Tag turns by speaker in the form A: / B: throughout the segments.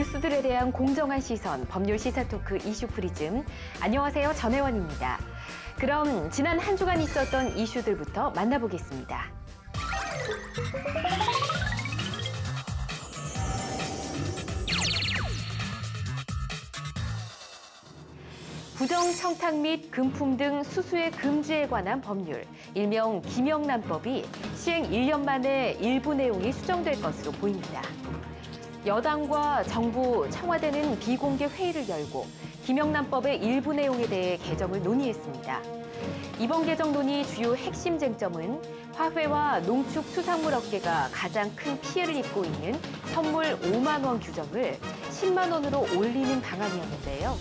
A: 뉴스들에 대한 공정한 시선, 법률 시사토크 이슈 프리즘. 안녕하세요, 전혜원입니다. 그럼 지난 한 주간 있었던 이슈들부터 만나보겠습니다. 부정청탁 및 금품 등 수수의 금지에 관한 법률, 일명 김영란법이 시행 1년 만에 일부 내용이 수정될 것으로 보입니다. 여당과 정부, 청와대는 비공개 회의를 열고 김영란법의 일부 내용에 대해 개정을 논의했습니다. 이번 개정 논의 주요 핵심 쟁점은 화훼와 농축 수산물 업계가 가장 큰 피해를 입고 있는 선물 5만 원 규정을 10만 원으로 올리는 방안이었는데요.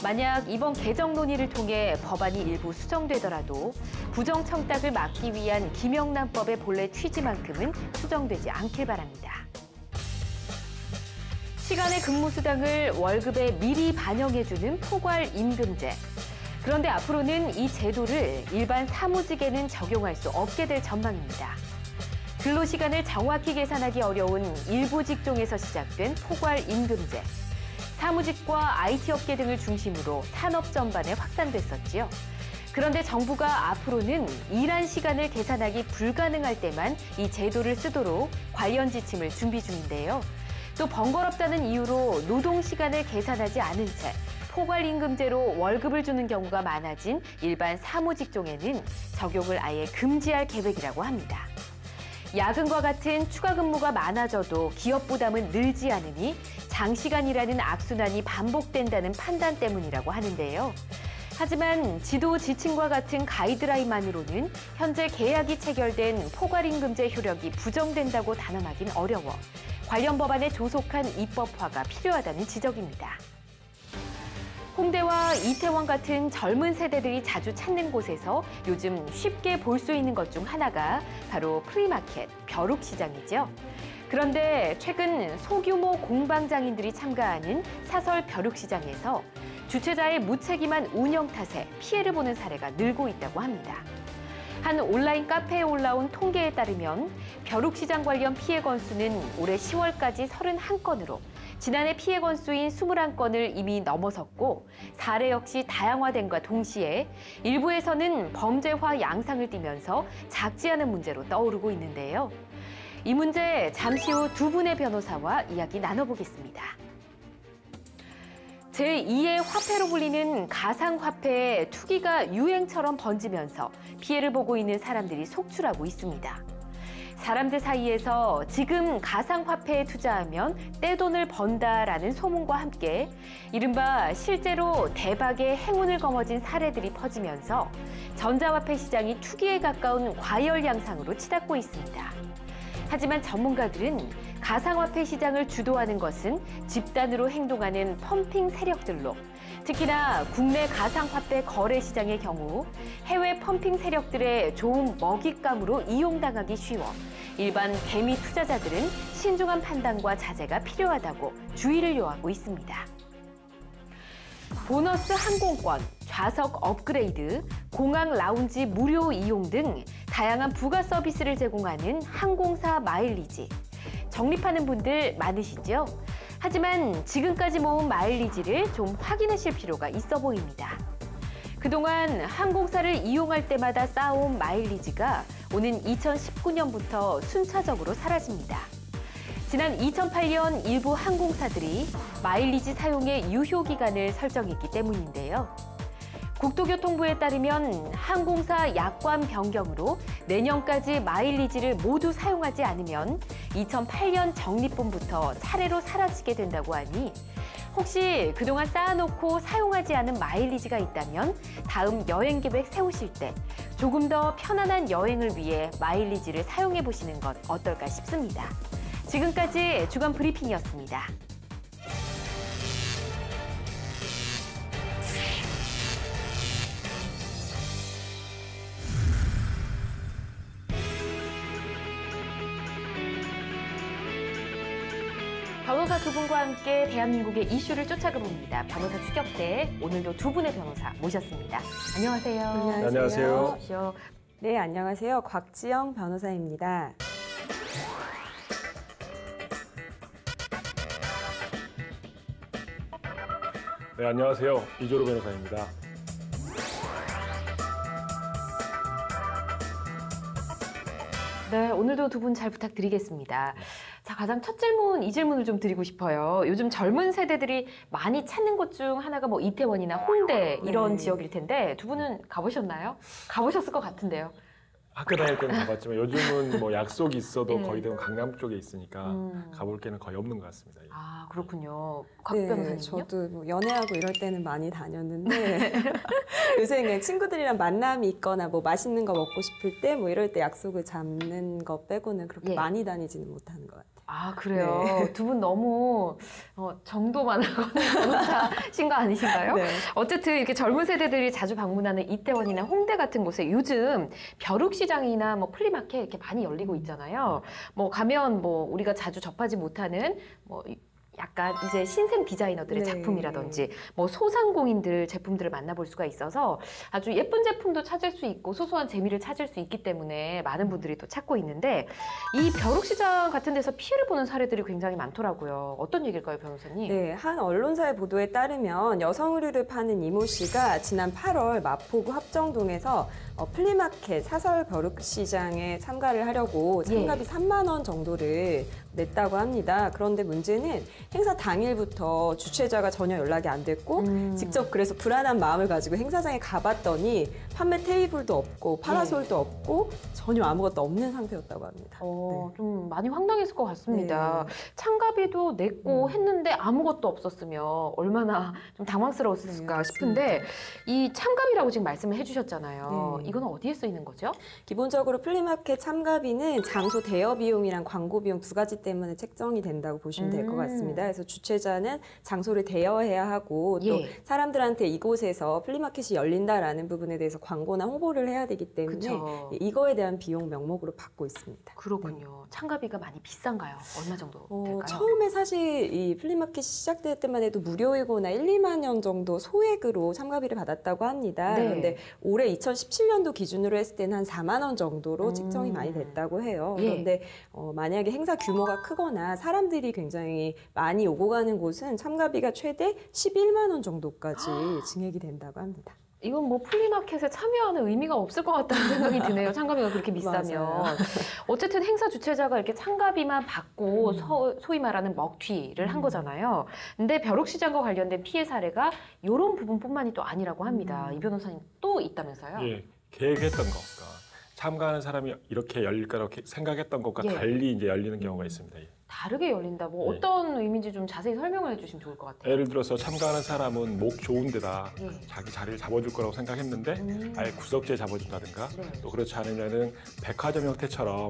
A: 만약 이번 개정 논의를 통해 법안이 일부 수정되더라도 부정청탁을 막기 위한 김영란법의 본래 취지만큼은 수정되지 않길 바랍니다. 시간의 근무수당을 월급에 미리 반영해주는 포괄임금제. 그런데 앞으로는 이 제도를 일반 사무직에는 적용할 수 없게 될 전망입니다. 근로시간을 정확히 계산하기 어려운 일부 직종에서 시작된 포괄임금제. 사무직과 IT업계 등을 중심으로 산업 전반에 확산됐었지요. 그런데 정부가 앞으로는 일한 시간을 계산하기 불가능할 때만 이 제도를 쓰도록 관련 지침을 준비 중인데요. 또 번거롭다는 이유로 노동시간을 계산하지 않은 채 포괄임금제로 월급을 주는 경우가 많아진 일반 사무직종에는 적용을 아예 금지할 계획이라고 합니다. 야근과 같은 추가 근무가 많아져도 기업 부담은 늘지 않으니 장시간 일하는 악순환이 반복된다는 판단 때문이라고 하는데요. 하지만 지도 지침과 같은 가이드라인만으로는 현재 계약이 체결된 포괄임금제 효력이 부정된다고 단언하긴 어려워 관련 법안에 조속한 입법화가 필요하다는 지적입니다. 홍대와 이태원 같은 젊은 세대들이 자주 찾는 곳에서 요즘 쉽게 볼 수 있는 것 중 하나가 바로 프리마켓, 벼룩시장이죠. 그런데 최근 소규모 공방장인들이 참가하는 사설 벼룩시장에서 주최자의 무책임한 운영 탓에 피해를 보는 사례가 늘고 있다고 합니다. 한 온라인 카페에 올라온 통계에 따르면 벼룩시장 관련 피해 건수는 올해 10월까지 31건으로 지난해 피해 건수인 21건을 이미 넘어섰고 사례 역시 다양화됨과 동시에 일부에서는 범죄화 양상을 띠면서 작지 않은 문제로 떠오르고 있는데요. 이 문제 잠시 후 두 분의 변호사와 이야기 나눠보겠습니다. 제2의 화폐로 불리는 가상화폐의 투기가 유행처럼 번지면서 피해를 보고 있는 사람들이 속출하고 있습니다. 사람들 사이에서 지금 가상화폐에 투자하면 떼돈을 번다라는 소문과 함께 이른바 실제로 대박의 행운을 거머쥔 사례들이 퍼지면서 전자화폐 시장이 투기에 가까운 과열 양상으로 치닫고 있습니다. 하지만 전문가들은 가상화폐 시장을 주도하는 것은 집단으로 행동하는 펌핑 세력들로 특히나 국내 가상화폐 거래 시장의 경우 해외 펌핑 세력들의 좋은 먹잇감으로 이용당하기 쉬워 일반 개미 투자자들은 신중한 판단과 자제가 필요하다고 주의를 요하고 있습니다. 보너스 항공권, 좌석 업그레이드, 공항 라운지 무료 이용 등 다양한 부가 서비스를 제공하는 항공사 마일리지. 적립하는 분들 많으시죠? 하지만 지금까지 모은 마일리지를 좀 확인하실 필요가 있어 보입니다. 그동안 항공사를 이용할 때마다 쌓아온 마일리지가 오는 2019년부터 순차적으로 사라집니다. 지난 2008년 일부 항공사들이 마일리지 사용의 유효기간을 설정했기 때문인데요. 국토교통부에 따르면 항공사 약관 변경으로 내년까지 마일리지를 모두 사용하지 않으면 2008년 적립분부터 차례로 사라지게 된다고 하니 혹시 그동안 쌓아놓고 사용하지 않은 마일리지가 있다면 다음 여행 계획 세우실 때 조금 더 편안한 여행을 위해 마일리지를 사용해 보시는 것 어떨까 싶습니다. 지금까지 주간 브리핑이었습니다. 변호사 두 분과 함께 대한민국의 이슈를 쫓아가 봅니다. 변호사 추격대, 오늘도 두 분의 변호사 모셨습니다. 안녕하세요.
B: 안녕하세요.
C: 네, 안녕하세요. 곽지영 변호사입니다.
B: 네, 안녕하세요. 이조로 변호사입니다.
A: 네, 오늘도 두 분 잘 부탁드리겠습니다. 자, 가장 첫 질문, 이 질문을 좀 드리고 싶어요. 요즘 젊은 세대들이 많이 찾는 곳 중 하나가 뭐 이태원이나 홍대 이런 지역일 텐데 두 분은 가보셨나요? 가보셨을 것 같은데요.
B: 학교 다닐 때는 가봤지만 요즘은 뭐 약속이 있어도
A: 네.
B: 거의 대부분 강남 쪽에 있으니까 가볼 게는 거의 없는 것 같습니다. 예.
A: 아, 그렇군요. 곽
C: 네,
A: 변호사님요?
C: 저도 뭐 연애하고 이럴 때는 많이 다녔는데 요새 그냥 친구들이랑 만남이 있거나 뭐 맛있는 거 먹고 싶을 때 뭐 이럴 때 약속을 잡는 거 빼고는 그렇게
A: 예.
C: 많이 다니지는 못하는 것 같아요.
A: 아, 그래요.
C: 네.
A: 두 분 너무 정도만 하거나 변호사신 거 아니신가요?
C: 네.
A: 어쨌든 이렇게 젊은 세대들이 자주 방문하는 이태원이나 홍대 같은 곳에 요즘 벼룩시장이나 뭐 플리마켓 이렇게 많이 열리고 있잖아요. 뭐 가면 뭐 우리가 자주 접하지 못하는 뭐 약간 이제 신생 디자이너들의
C: 네.
A: 작품이라든지 뭐 소상공인들 제품들을 만나볼 수가 있어서 아주 예쁜 제품도 찾을 수 있고 소소한 재미를 찾을 수 있기 때문에 많은 분들이 또 찾고 있는데 이 벼룩시장 같은 데서 피해를 보는 사례들이 굉장히 많더라고요. 어떤 얘기일까요, 변호사님?
C: 네, 한 언론사의 보도에 따르면 여성 의류를 파는 이모 씨가 지난 8월 마포구 합정동에서 플리마켓 사설 벼룩시장에 참가를 하려고 참가비 3만 원 정도를 냈다고 합니다. 그런데 문제는 행사 당일부터 주최자가 전혀 연락이 안 됐고 직접 그래서 불안한 마음을 가지고 행사장에 가봤더니 판매 테이블도 없고 파라솔도 없고 전혀 아무것도 없는 상태였다고 합니다. 네.
A: 좀 많이 황당했을 것 같습니다.
C: 네.
A: 참가비도 냈고 했는데 아무것도 없었으면 얼마나 좀 당황스러웠을까
C: 네,
A: 싶은데 이 참가비라고 지금 말씀을 해주셨잖아요.
C: 네.
A: 이건 어디에 쓰이는 거죠?
C: 기본적으로 플리마켓 참가비는 장소 대여 비용이랑 광고 비용 두 가지 때문에 책정이 된다고 보시면 될 것 같습니다. 그래서 주최자는 장소를 대여해야 하고 또 사람들한테 이곳에서 플리마켓이 열린다라는 부분에 대해서 광고나 홍보를 해야 되기 때문에
A: 그쵸.
C: 이거에 대한 비용 명목으로 받고 있습니다.
A: 그렇군요. 참가비가 많이 비싼가요? 얼마 정도 될까요?
C: 처음에 사실 이 플리마켓이 시작될 때만 해도 무료이거나 1, 2만 원 정도 소액으로 참가비를 받았다고 합니다.
A: 네.
C: 그런데 올해 2017년도 기준으로 했을 때는 한 4만 원 정도로 책정이 많이 됐다고 해요. 그런데 만약에 행사 규모가 크거나 사람들이 굉장히 많이 오고 가는 곳은 참가비가 최대 11만 원 정도까지 증액이 된다고 합니다.
A: 이건 뭐 플리마켓에 참여하는 의미가 없을 것 같다는 생각이 드네요. 참가비가 그렇게 비싸면.
C: 맞아요.
A: 어쨌든 행사 주최자가 이렇게 참가비만 받고 소위 말하는 먹튀를 한 거잖아요. 근데 벼룩시장과 관련된 피해 사례가 이런 부분뿐만이 또 아니라고 합니다. 이 변호사님 또 있다면서요?
B: 예, 계획했던 것과 참가하는 사람이 이렇게 열릴 거라고 생각했던 것과
A: 예.
B: 달리 이제 열리는 경우가 있습니다. 예.
A: 다르게 열린다. 뭐
B: 예.
A: 어떤 의미인지 좀 자세히 설명을 해주시면 좋을 것 같아요.
B: 예를 들어서 참가하는 사람은 목 좋은 데다
A: 예.
B: 자기 자리를 잡아줄 거라고 생각했는데 아예 구석지에 잡아준다든가
A: 네.
B: 또 그렇지 않으면은 백화점 형태처럼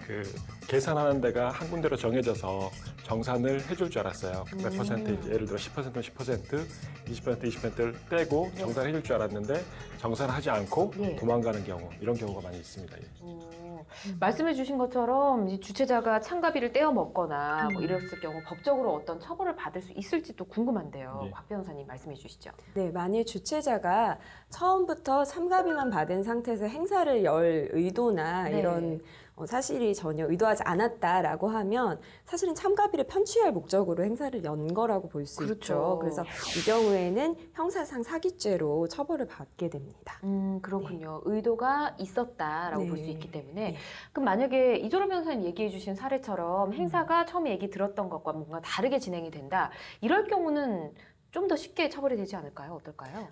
B: 그 계산하는 데가 한 군데로 정해져서 정산을 해줄 줄 알았어요. 몇 퍼센트, 예를 들어 10%는 10%, 20% 20%를 떼고 정산을 해줄 줄 알았는데 정산하지 않고 도망가는 경우, 이런 경우가 많이 있습니다. 예.
A: 말씀해 주신 것처럼 이 주최자가 참가비를 떼어 먹거나 뭐 이랬을 경우 법적으로 어떤 처벌을 받을 수 있을지도 궁금한데요.
B: 예.
A: 곽 변호사님 말씀해 주시죠.
C: 네, 만일 주최자가 처음부터 참가비만 받은 상태에서 행사를 열 의도나 이런 사실이 전혀 의도하지 않았다라고 하면 사실은 참가비를 편취할 목적으로 행사를 연 거라고 볼 수 있죠. 그래서 이 경우에는 형사상 사기죄로 처벌을 받게 됩니다.
A: 그렇군요. 의도가 있었다라고
C: 네.
A: 볼 수 있기 때문에
C: 네.
A: 그럼 만약에 이조로 변호사님 얘기해 주신 사례처럼 행사가 처음에 얘기 들었던 것과 뭔가 다르게 진행이 된다. 이럴 경우는 좀 더 쉽게 처벌이 되지 않을까요? 어떨까요?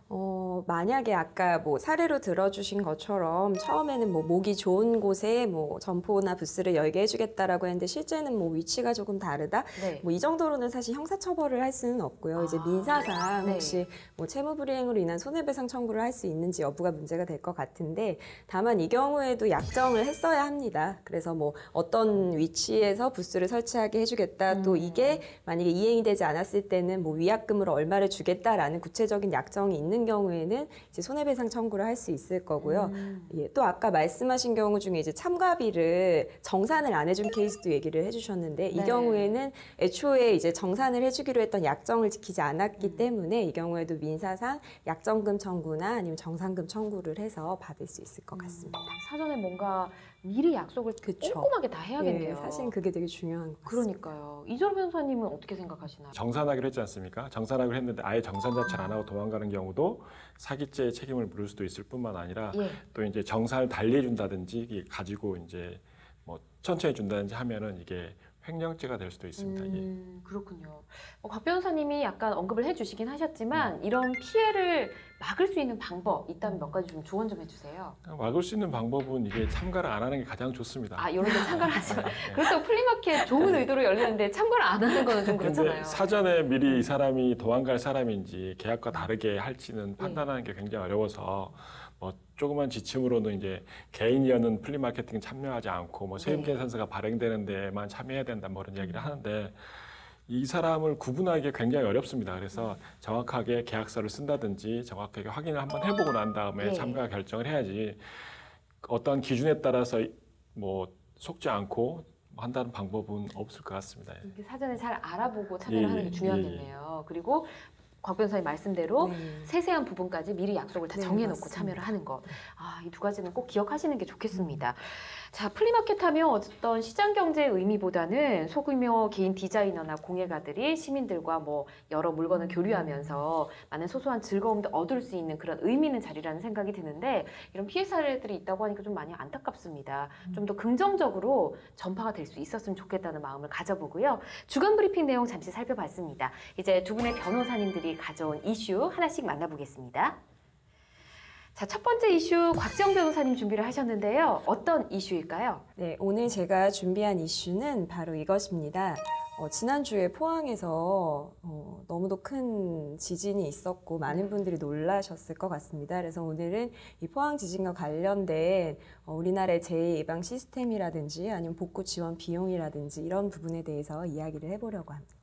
C: 만약에 아까 뭐 사례로 들어주신 것처럼 처음에는 뭐 목이 좋은 곳에 뭐 점포나 부스를 열게 해주겠다라고 했는데 실제는 뭐 위치가 조금 다르다.
A: 네.
C: 뭐 이 정도로는 사실 형사처벌을 할 수는 없고요. 이제 민사상
A: 네.
C: 혹시 뭐 채무불이행으로 인한 손해배상 청구를 할 수 있는지 여부가 문제가 될 것 같은데 다만 이 경우에도 약정을 했어야 합니다. 그래서 뭐 어떤 위치에서 부스를 설치하게 해주겠다. 또 이게 만약에 이행이 되지 않았을 때는 뭐 위약금으로 얼마를 주겠다라는 구체적인 약정이 있는 경우에는 이제 손해배상 청구를 할 수 있을 거고요. 예, 또 아까 말씀하신 경우 중에 이제 참가비를 정산을 안 해준 케이스도 얘기를 해주셨는데 이 경우에는 애초에 이제 정산을 해주기로 했던 약정을 지키지 않았기 때문에 이 경우에도 민사상 약정금 청구나 아니면 정산금 청구를 해서 받을 수 있을 것 같습니다.
A: 사전에 뭔가 미리 약속을
C: 그쵸.
A: 꼼꼼하게 다 해야겠네요.
C: 예, 사실 그게 되게 중요한 것 같습니다.
A: 그러니까요. 이철우 변호사님은 어떻게 생각하시나요?
B: 정산하기로 했지 않습니까? 정산하기로 했는데 아예 정산 자체를 안 하고 도망가는 경우도 사기죄의 책임을 물을 수도 있을 뿐만 아니라
A: 예.
B: 또 이제 정산을 달리 해준다든지 가지고 이제 뭐 천천히 준다든지 하면은 이게 횡령죄가 될 수도 있습니다. 예.
A: 그렇군요. 곽 변호사님이 약간 언급을 해주시긴 하셨지만 이런 피해를 막을 수 있는 방법 있다면 몇 가지 좀 조언 좀 해주세요.
B: 막을 수 있는 방법은 이게 참가를 안 하는 게 가장 좋습니다.
A: 아, 이런 데 참가를 하지 마.
B: 네.
A: 그렇다고 플리마켓 좋은 의도로 열리는데 참가를 안 하는 거는 좀
B: 근데
A: 그렇잖아요.
B: 사전에 미리 이 사람이 도망갈 사람인지 계약과 다르게 할지는 판단하는 게 굉장히 어려워서 뭐 조그만 지침으로는 이제 개인이 여는 플리마케팅 참여하지 않고 뭐 세금
A: 네.
B: 계산서가 발행되는 데만 참여해야 된다 뭐 이런 이야기를 하는데 이 사람을 구분하기 굉장히 어렵습니다. 그래서 정확하게 계약서를 쓴다든지 정확하게 확인을 한번 해보고 난 다음에
A: 네.
B: 참가 결정을 해야지 어떤 기준에 따라서 뭐 속지 않고 한다는 방법은 없을 것 같습니다. 예.
A: 이렇게 사전에 잘 알아보고 참여를
B: 예,
A: 하는 게
B: 예,
A: 중요하겠네요. 그리고 곽 변호사님 말씀대로
C: 네.
A: 세세한 부분까지 미리 약속을 다
C: 네,
A: 정해놓고
C: 맞습니다.
A: 참여를 하는 것. 아, 이 두 가지는 꼭 기억하시는 게 좋겠습니다. 자, 플리마켓 하면 어떤 시장 경제의 의미보다는 소규모 개인 디자이너나 공예가들이 시민들과 뭐 여러 물건을 교류하면서 많은 소소한 즐거움도 얻을 수 있는 그런 의미 있는 자리라는 생각이 드는데 이런 피해 사례들이 있다고 하니까 좀 많이 안타깝습니다. 좀 더 긍정적으로 전파가 될 수 있었으면 좋겠다는 마음을 가져보고요. 주간 브리핑 내용 잠시 살펴봤습니다. 이제 두 분의 변호사님들이 가져온 이슈 하나씩 만나보겠습니다. 자, 첫 번째 이슈 곽지영 변호사님 준비를 하셨는데요. 어떤 이슈일까요?
C: 네, 오늘 제가 준비한 이슈는 바로 이것입니다. 지난주에 포항에서 너무도 큰 지진이 있었고 많은 분들이 놀라셨을 것 같습니다. 그래서 오늘은 이 포항 지진과 관련된 우리나라의 재해 예방 시스템이라든지 아니면 복구 지원 비용이라든지 이런 부분에 대해서 이야기를 해보려고 합니다.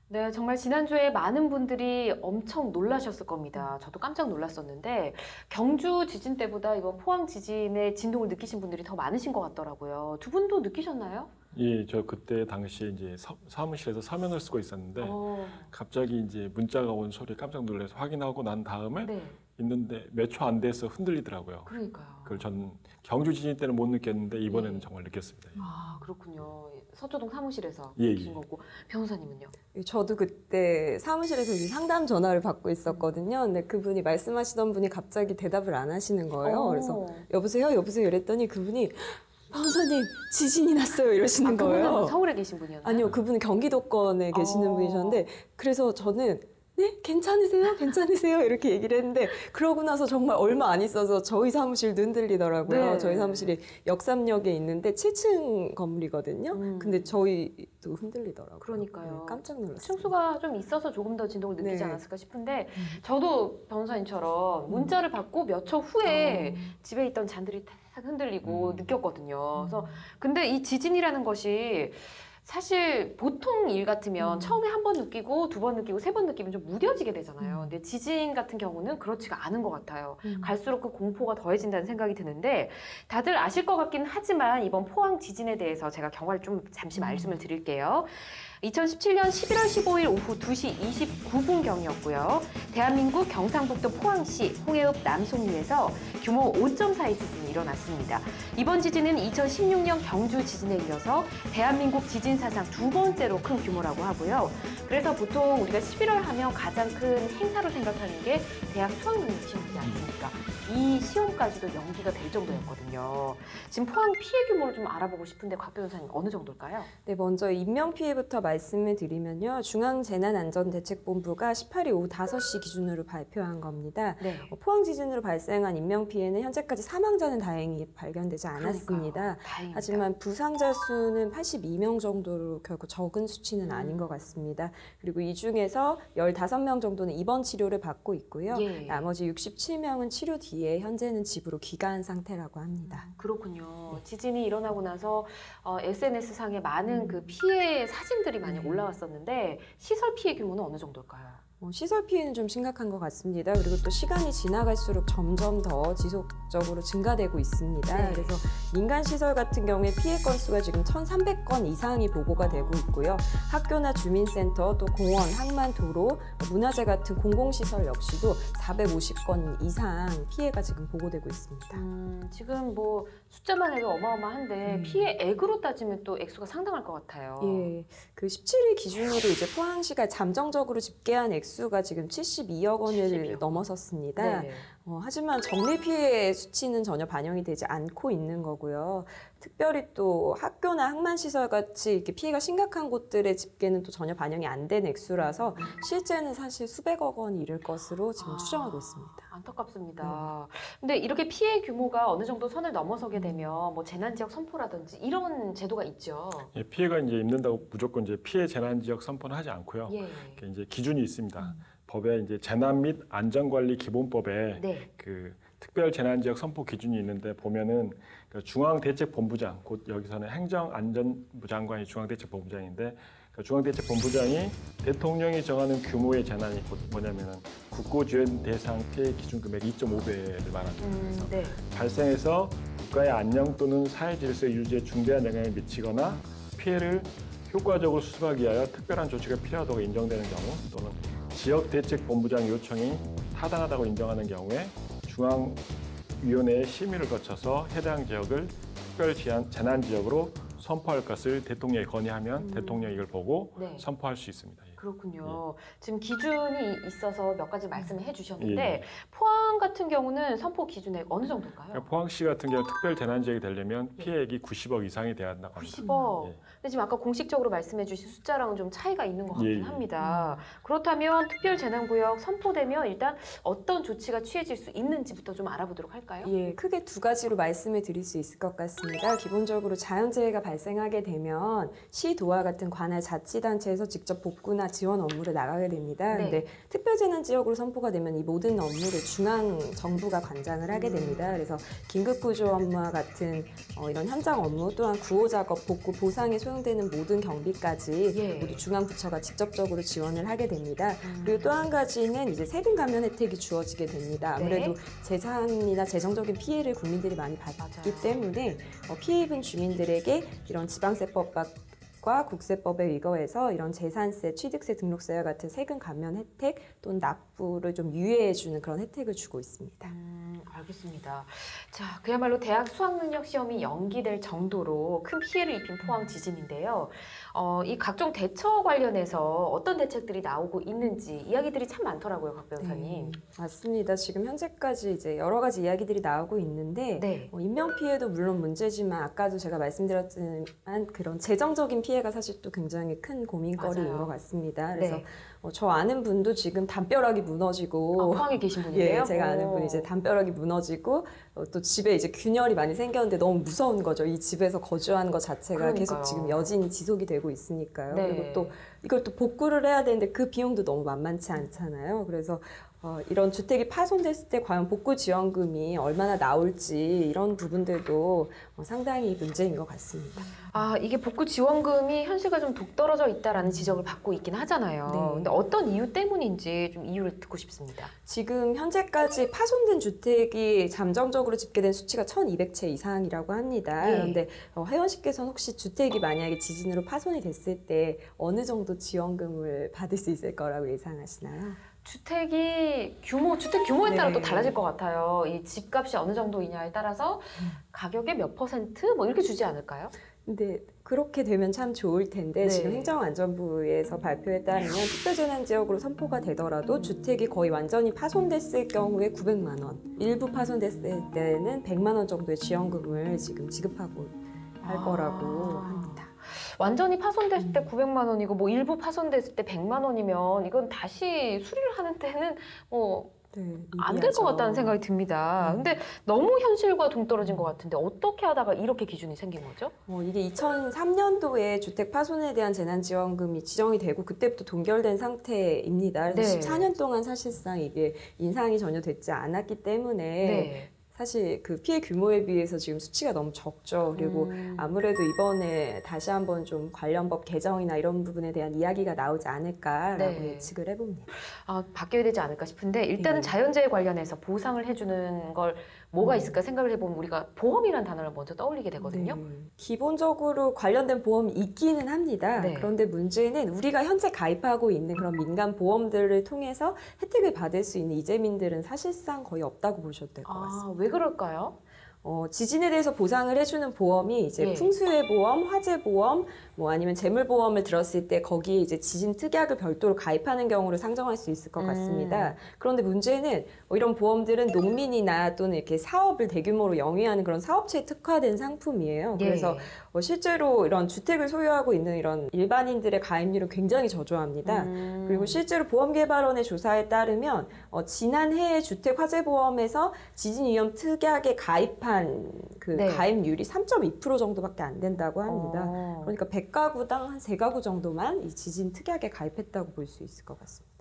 A: 네, 정말 지난주에 많은 분들이 엄청 놀라셨을 겁니다. 저도 깜짝 놀랐었는데 경주 지진 때보다 이번 포항 지진의 진동을 느끼신 분들이 더 많으신 것 같더라고요. 두 분도 느끼셨나요?
B: 예, 저 그때 당시 이제 사무실에서 서면을 쓰고 있었는데
A: 어,
B: 갑자기 이제 문자가 온 소리에 깜짝 놀라서 확인하고 난 다음에
A: 네,
B: 있는데 몇 초 안 돼서 흔들리더라고요.
A: 그러니까요.
B: 그걸 전 경주 지진 때는 못 느꼈는데 이번에는
A: 네.
B: 정말 느꼈습니다. 예.
A: 아, 그렇군요. 서초동 사무실에서
B: 예,
A: 느끼신
B: 예.
A: 거고 변호사님은요?
C: 저도 그때 사무실에서 이제 상담 전화를 받고 있었거든요. 근데 그분이 말씀하시던 분이 갑자기 대답을 안 하시는 거예요. 그래서 여보세요? 여보세요? 이랬더니 그분이 변호사님 지진이 났어요 이러시는
A: 그분은
C: 거예요.
A: 서울에 계신 분이었나요?
C: 아니요, 그분은 경기도권에 계시는 분이셨는데 그래서 저는 네? 괜찮으세요? 괜찮으세요? 이렇게 얘기를 했는데 그러고 나서 정말 얼마 안 있어서 저희 사무실도 흔들리더라고요.
A: 네.
C: 저희 사무실이 역삼역에 있는데 7층 건물이거든요. 근데 저희도 흔들리더라고요.
A: 그러니까요.
C: 네, 깜짝 놀랐어요.
A: 층수가 좀 있어서 조금 더 진동을 느끼지
C: 네.
A: 않았을까 싶은데 저도 변호사님처럼 문자를 받고 몇 초 후에 집에 있던 잔들이 탁 흔들리고 느꼈거든요. 그래서 근데 이 지진이라는 것이 사실 보통 일 같으면 처음에 한 번 느끼고 두 번 느끼고 세 번 느끼면 좀 무뎌지게 되잖아요. 근데 지진 같은 경우는 그렇지가 않은 것 같아요. 갈수록 그 공포가 더해진다는 생각이 드는데 다들 아실 것 같긴 하지만 이번 포항 지진에 대해서 제가 경과를 좀 잠시 말씀을 드릴게요. 2017년 11월 15일 오후 2시 29분경이었고요. 대한민국 경상북도 포항시 홍해읍 남송리에서 규모 5.4의 지진이 일어났습니다. 이번 지진은 2016년 경주 지진에 이어서 대한민국 지진 사상 두 번째로 큰 규모라고 하고요. 그래서 보통 우리가 11월 하면 가장 큰 행사로 생각하는 게 대학 수학능력 시험이지 않습니까? 이 시험까지도 연기가 될 정도였거든요. 지금 포항 피해 규모를 좀 알아보고 싶은데 곽 변호사님 어느 정도일까요?
C: 네, 먼저 인명피해부터 말씀을 드리면요. 중앙재난안전대책본부가 18일 오후 5시 기준으로 발표한 겁니다.
A: 네.
C: 포항 지진으로 발생한 인명피해는 현재까지 사망자는 다행히 발견되지 않았습니다.
A: 그러니까요. 다행입니다.
C: 하지만 부상자 수는 82명 정도로 결코 적은 수치는 아닌 것 같습니다. 그리고 이 중에서 15명 정도는 입원 치료를 받고 있고요.
A: 예.
C: 나머지 67명은 치료 뒤에 현재는 집으로 귀가한 상태라고 합니다.
A: 그렇군요. 지진이 일어나고 나서 SNS상에 많은 그 피해 사진들이 많이 올라왔었는데 시설 피해 규모는 어느 정도일까요?
C: 시설 피해는 좀 심각한 것 같습니다. 그리고 또 시간이 지나갈수록 점점 더 지속적으로 증가되고 있습니다.
A: 네.
C: 그래서 민간 시설 같은 경우에 피해 건수가 지금 1,300건 이상이 보고가 되고 있고요. 학교나 주민센터, 또 공원, 항만, 도로, 문화재 같은 공공시설 역시도 450건 이상 피해가 지금 보고되고 있습니다.
A: 지금 뭐 숫자만 해도 어마어마한데 피해액으로 따지면 또 액수가 상당할 것 같아요.
C: 예, 그 17일 기준으로 이제 포항시가 잠정적으로 집계한 액수가 지금 72억 원을
A: 72억.
C: 넘어섰습니다.
A: 네.
C: 하지만 정밀 피해 수치는 전혀 반영이 되지 않고 있는 거고요. 특별히 또 학교나 항만시설 같이 이렇게 피해가 심각한 곳들의 집계는 또 전혀 반영이 안 된 액수라서 실제는 사실 수백억 원이 이를 것으로 지금 추정하고 있습니다.
A: 안타깝습니다. 근데 이렇게 피해 규모가 어느 정도 선을 넘어서게 되면 뭐 재난지역 선포라든지 이런 제도가 있죠.
B: 예, 피해가 이제 입는다고 무조건 이제 피해 재난 지역 선포는 하지 않고요.
A: 예.
B: 이렇게 이제 기준이 있습니다. 법에 이제 재난 및 안전관리 기본법에
A: 네.
B: 그 특별 재난 지역 선포 기준이 있는데 보면은 그 중앙대책본부장, 곧 여기서는 행정안전부 장관이 중앙대책본부장인데 그 중앙대책본부장이 대통령이 정하는 규모의 재난이 곧 뭐냐면은 국고지원 대상 피해 기준 금액 2.5배를 말합니다. 그래서
A: 네.
B: 발생해서 국가의 안녕 또는 사회 질서 유지에 중대한 영향을 미치거나 피해를 효과적으로 수습하기 위하여 특별한 조치가 필요하다고 인정되는 경우 또는 지역대책본부장 요청이 타당하다고 인정하는 경우에 중앙위원회의 심의를 거쳐서 해당 지역을 특별 재난지역으로 선포할 것을 대통령이 건의하면 대통령이 이걸 보고
A: 네.
B: 선포할 수 있습니다. 예.
A: 그렇군요. 지금 기준이 있어서 몇 가지 말씀을 해주셨는데
B: 예.
A: 포항 같은 경우는 선포 기준액 어느 정도인가요?
B: 그러니까 포항시 같은 경우 특별 재난지역이 되려면 피해액이 90억 이상이 돼야 한다고 합니다.
A: 90억.
B: 예.
A: 근데 지금 아까 공식적으로 말씀해 주신 숫자랑은 좀 차이가 있는 것 같긴
B: 예.
A: 합니다. 그렇다면 특별재난구역 선포되면 일단 어떤 조치가 취해질 수 있는지부터 좀 알아보도록 할까요?
C: 예, 크게 두 가지로 말씀을 드릴 수 있을 것 같습니다. 기본적으로 자연재해가 발생하게 되면 시도와 같은 관할 자치단체에서 직접 복구나 지원 업무를 나가게 됩니다.
A: 네.
C: 근데 특별재난지역으로 선포가 되면 이 모든 업무를 중앙정부가 관장을 하게 됩니다. 그래서 긴급구조 업무와 같은 이런 현장 업무 또한 구호작업, 복구, 보상에 소용되는 모든 경비까지
A: 예.
C: 모두 중앙부처가 직접적으로 지원을 하게 됩니다. 그리고 또 한 가지는 이제 세금 감면 혜택이 주어지게 됩니다. 아무래도
A: 네.
C: 재산이나 재정적인 피해를 국민들이 많이 받기
A: 맞아요.
C: 때문에 피해 입은 주민들에게 이런 지방세법과 국세법에 의거해서 이런 재산세, 취득세, 등록세와 같은 세금 감면 혜택 또는 납부를 좀 유예해주는 그런 혜택을 주고 있습니다.
A: 알겠습니다. 자, 그야말로 대학 수학능력 시험이 연기될 정도로 큰 피해를 입힌 포항 지진인데요. 이 각종 대처 관련해서 어떤 대책들이 나오고 있는지 이야기들이 참 많더라고요, 박 변호사님.
C: 맞습니다. 지금 현재까지 이제 여러 가지 이야기들이 나오고 있는데
A: 네.
C: 인명 피해도 물론 문제지만 아까도 제가 말씀드렸지만 그런 재정적인 피해가 사실 또 굉장히 큰 고민거리인
A: 맞아요.
C: 것 같습니다. 그래서
A: 네.
C: 저 아는 분도 지금 담벼락이 무너지고
A: 포항에 계신 분인데요?
C: 예, 제가 아는 분이 이제 담벼락이 무너지고 또 집에 이제 균열이 많이 생겼는데 너무 무서운 거죠. 이 집에서 거주하는 것 자체가
A: 그러니까요.
C: 계속 지금 여진이 지속이 되고 있으니까요.
A: 네.
C: 그리고 또 이걸 또 복구를 해야 되는데 그 비용도 너무 만만치 않잖아요. 그래서 이런 주택이 파손됐을 때 과연 복구 지원금이 얼마나 나올지 이런 부분들도 상당히 문제인 것 같습니다.
A: 아, 이게 복구 지원금이 현실과 좀 동떨어져 있다라는 지적을 받고 있긴 하잖아요.
C: 네.
A: 근데 어떤 이유 때문인지 좀 이유를 듣고 싶습니다.
C: 지금 현재까지 파손된 주택이 잠정적으로 집계된 수치가 1,200채 이상이라고 합니다.
A: 예.
C: 그런데 혜원 씨께서는 혹시 주택이 만약에 지진으로 파손이 됐을 때 어느 정도 지원금을 받을 수 있을 거라고 예상하시나요?
A: 주택 규모에 따라
C: 네.
A: 또 달라질 것 같아요. 이 집값이 어느 정도이냐에 따라서 가격의 몇 퍼센트 뭐 이렇게 주지 않을까요?
C: 근데 그렇게 되면 참 좋을 텐데
A: 네.
C: 지금 행정안전부에서 발표에 따르면 특별재난지역으로 선포가 되더라도 주택이 거의 완전히 파손됐을 경우에 900만 원, 일부 파손됐을 때는 100만 원 정도의 지원금을 지금 지급하고 할 거라고 합니다.
A: 완전히 파손됐을 때 900만 원이고 뭐 일부 파손됐을 때 100만 원이면 이건 다시 수리를 하는 데는 뭐 안 될 것 같다는 생각이 듭니다. 근데 너무 현실과 동떨어진 것 같은데 어떻게 하다가 이렇게 기준이 생긴 거죠?
C: 이게 2003년도에 주택 파손에 대한 재난지원금이 지정이 되고 그때부터 동결된 상태입니다. 그래서
A: 네.
C: 14년 동안 사실상 이게 인상이 전혀 되지 않았기 때문에
A: 네.
C: 사실 그 피해 규모에 비해서 지금 수치가 너무 적죠. 그리고 아무래도 이번에 다시 한번 좀 관련법 개정이나 이런 부분에 대한 이야기가 나오지 않을까라고
A: 네.
C: 예측을 해봅니다.
A: 바뀌어야 되지 않을까 싶은데 일단은
C: 네.
A: 자연재해 관련해서 보상을 해주는 걸 뭐가 있을까 생각을 해보면 우리가 보험이라는 단어를 먼저 떠올리게 되거든요.
C: 네. 기본적으로 관련된 보험이 있기는 합니다.
A: 네.
C: 그런데 문제는 우리가 현재 가입하고 있는 그런 민간 보험들을 통해서 혜택을 받을 수 있는 이재민들은 사실상 거의 없다고 보셔도 될 것 같습니다.
A: 왜 그럴까요?
C: 지진에 대해서 보상을 해주는 보험이 이제
A: 예.
C: 풍수해 보험, 화재 보험, 뭐 아니면 재물 보험을 들었을 때 거기에 이제 지진 특약을 별도로 가입하는 경우를 상정할 수 있을 것 같습니다. 그런데 문제는 이런 보험들은 농민이나 또는 이렇게 사업을 대규모로 영위하는 그런 사업체에 특화된 상품이에요. 그래서 실제로 이런 주택을 소유하고 있는 이런 일반인들의 가입률은 굉장히 저조합니다. 그리고 실제로 보험개발원의 조사에 따르면 지난해에 주택화재보험에서 지진위험 특약에 가입한 그
A: 네.
C: 가입률이 3.2% 정도밖에 안 된다고 합니다. 그러니까 100가구당 한 3가구 정도만 이 지진 특약에 가입했다고 볼 수 있을 것 같습니다.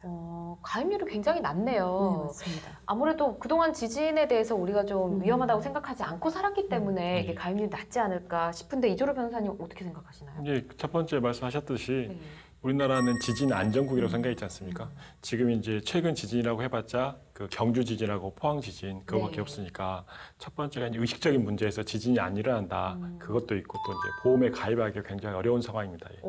A: 가입률이 굉장히 낮네요.
C: 네, 맞습니다.
A: 아무래도 그동안 지진에 대해서 우리가 좀 위험하다고 생각하지 않고 살았기 때문에 이게 가입률이 낮지 않을까 싶은데 이조로 변호사님 어떻게 생각하시나요?
B: 이제 첫 번째 말씀하셨듯이
A: 네.
B: 우리나라는 지진 안전국이라고 생각했지 않습니까? 지금 이제 최근 지진이라고 해봤자 그 경주 지진하고 포항 지진 그거밖에
A: 네.
B: 없으니까 첫 번째가 이제 의식적인 문제에서 지진이 안 일어난다. 그것도 있고 또 이제 보험에 가입하기가 굉장히 어려운 상황입니다. 예.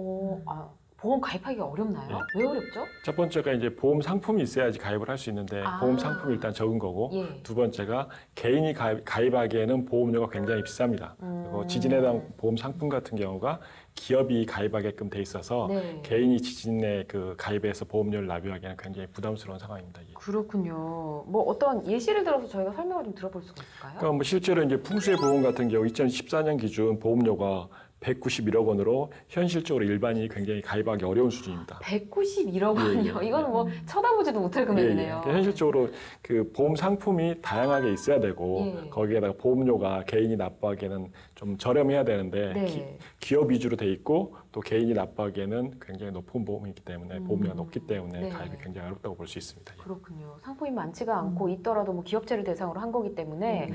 A: 보험 가입하기가 어렵나요? 왜 어렵죠?
B: 첫 번째가 이제 보험 상품이 있어야지 가입을 할 수 있는데 보험 상품이 일단 적은 거고
A: 예.
B: 두 번째가 개인이 가입하기에는 보험료가 굉장히 비쌉니다. 그리고 지진에 대한 보험 상품 같은 경우가 기업이 가입하게끔 돼 있어서
A: 네.
B: 개인이 지진에 그 가입해서 보험료를 납입하기에는 굉장히 부담스러운 상황입니다. 예.
A: 그렇군요. 뭐 어떤 예시를 들어서 저희가 설명을 좀 들어볼 수가 있을까요?
B: 그러니까 뭐 실제로 이제 풍수의 보험 같은 경우 2014년 기준 보험료가 191억 원으로 현실적으로 일반인이 굉장히 가입하기 어려운 수준입니다.
A: 191억 원이요.
B: 예.
A: 이거는 뭐 쳐다보지도 못할 금액이네요.
B: 그러니까 현실적으로 그 보험 상품이 다양하게 있어야 되고
A: 예.
B: 거기에다가 보험료가 개인이 납부하기에는 좀 저렴해야 되는데
A: 네.
B: 기업 위주로 돼 있고 또 개인이 납부하기에는 굉장히 높은 보험이기 때문에 보험료가 높기 때문에
A: 네.
B: 가입이 굉장히 어렵다고 볼 수 있습니다. 예.
A: 그렇군요. 상품이 많지가 않고 있더라도 뭐 기업체를 대상으로 한 거기 때문에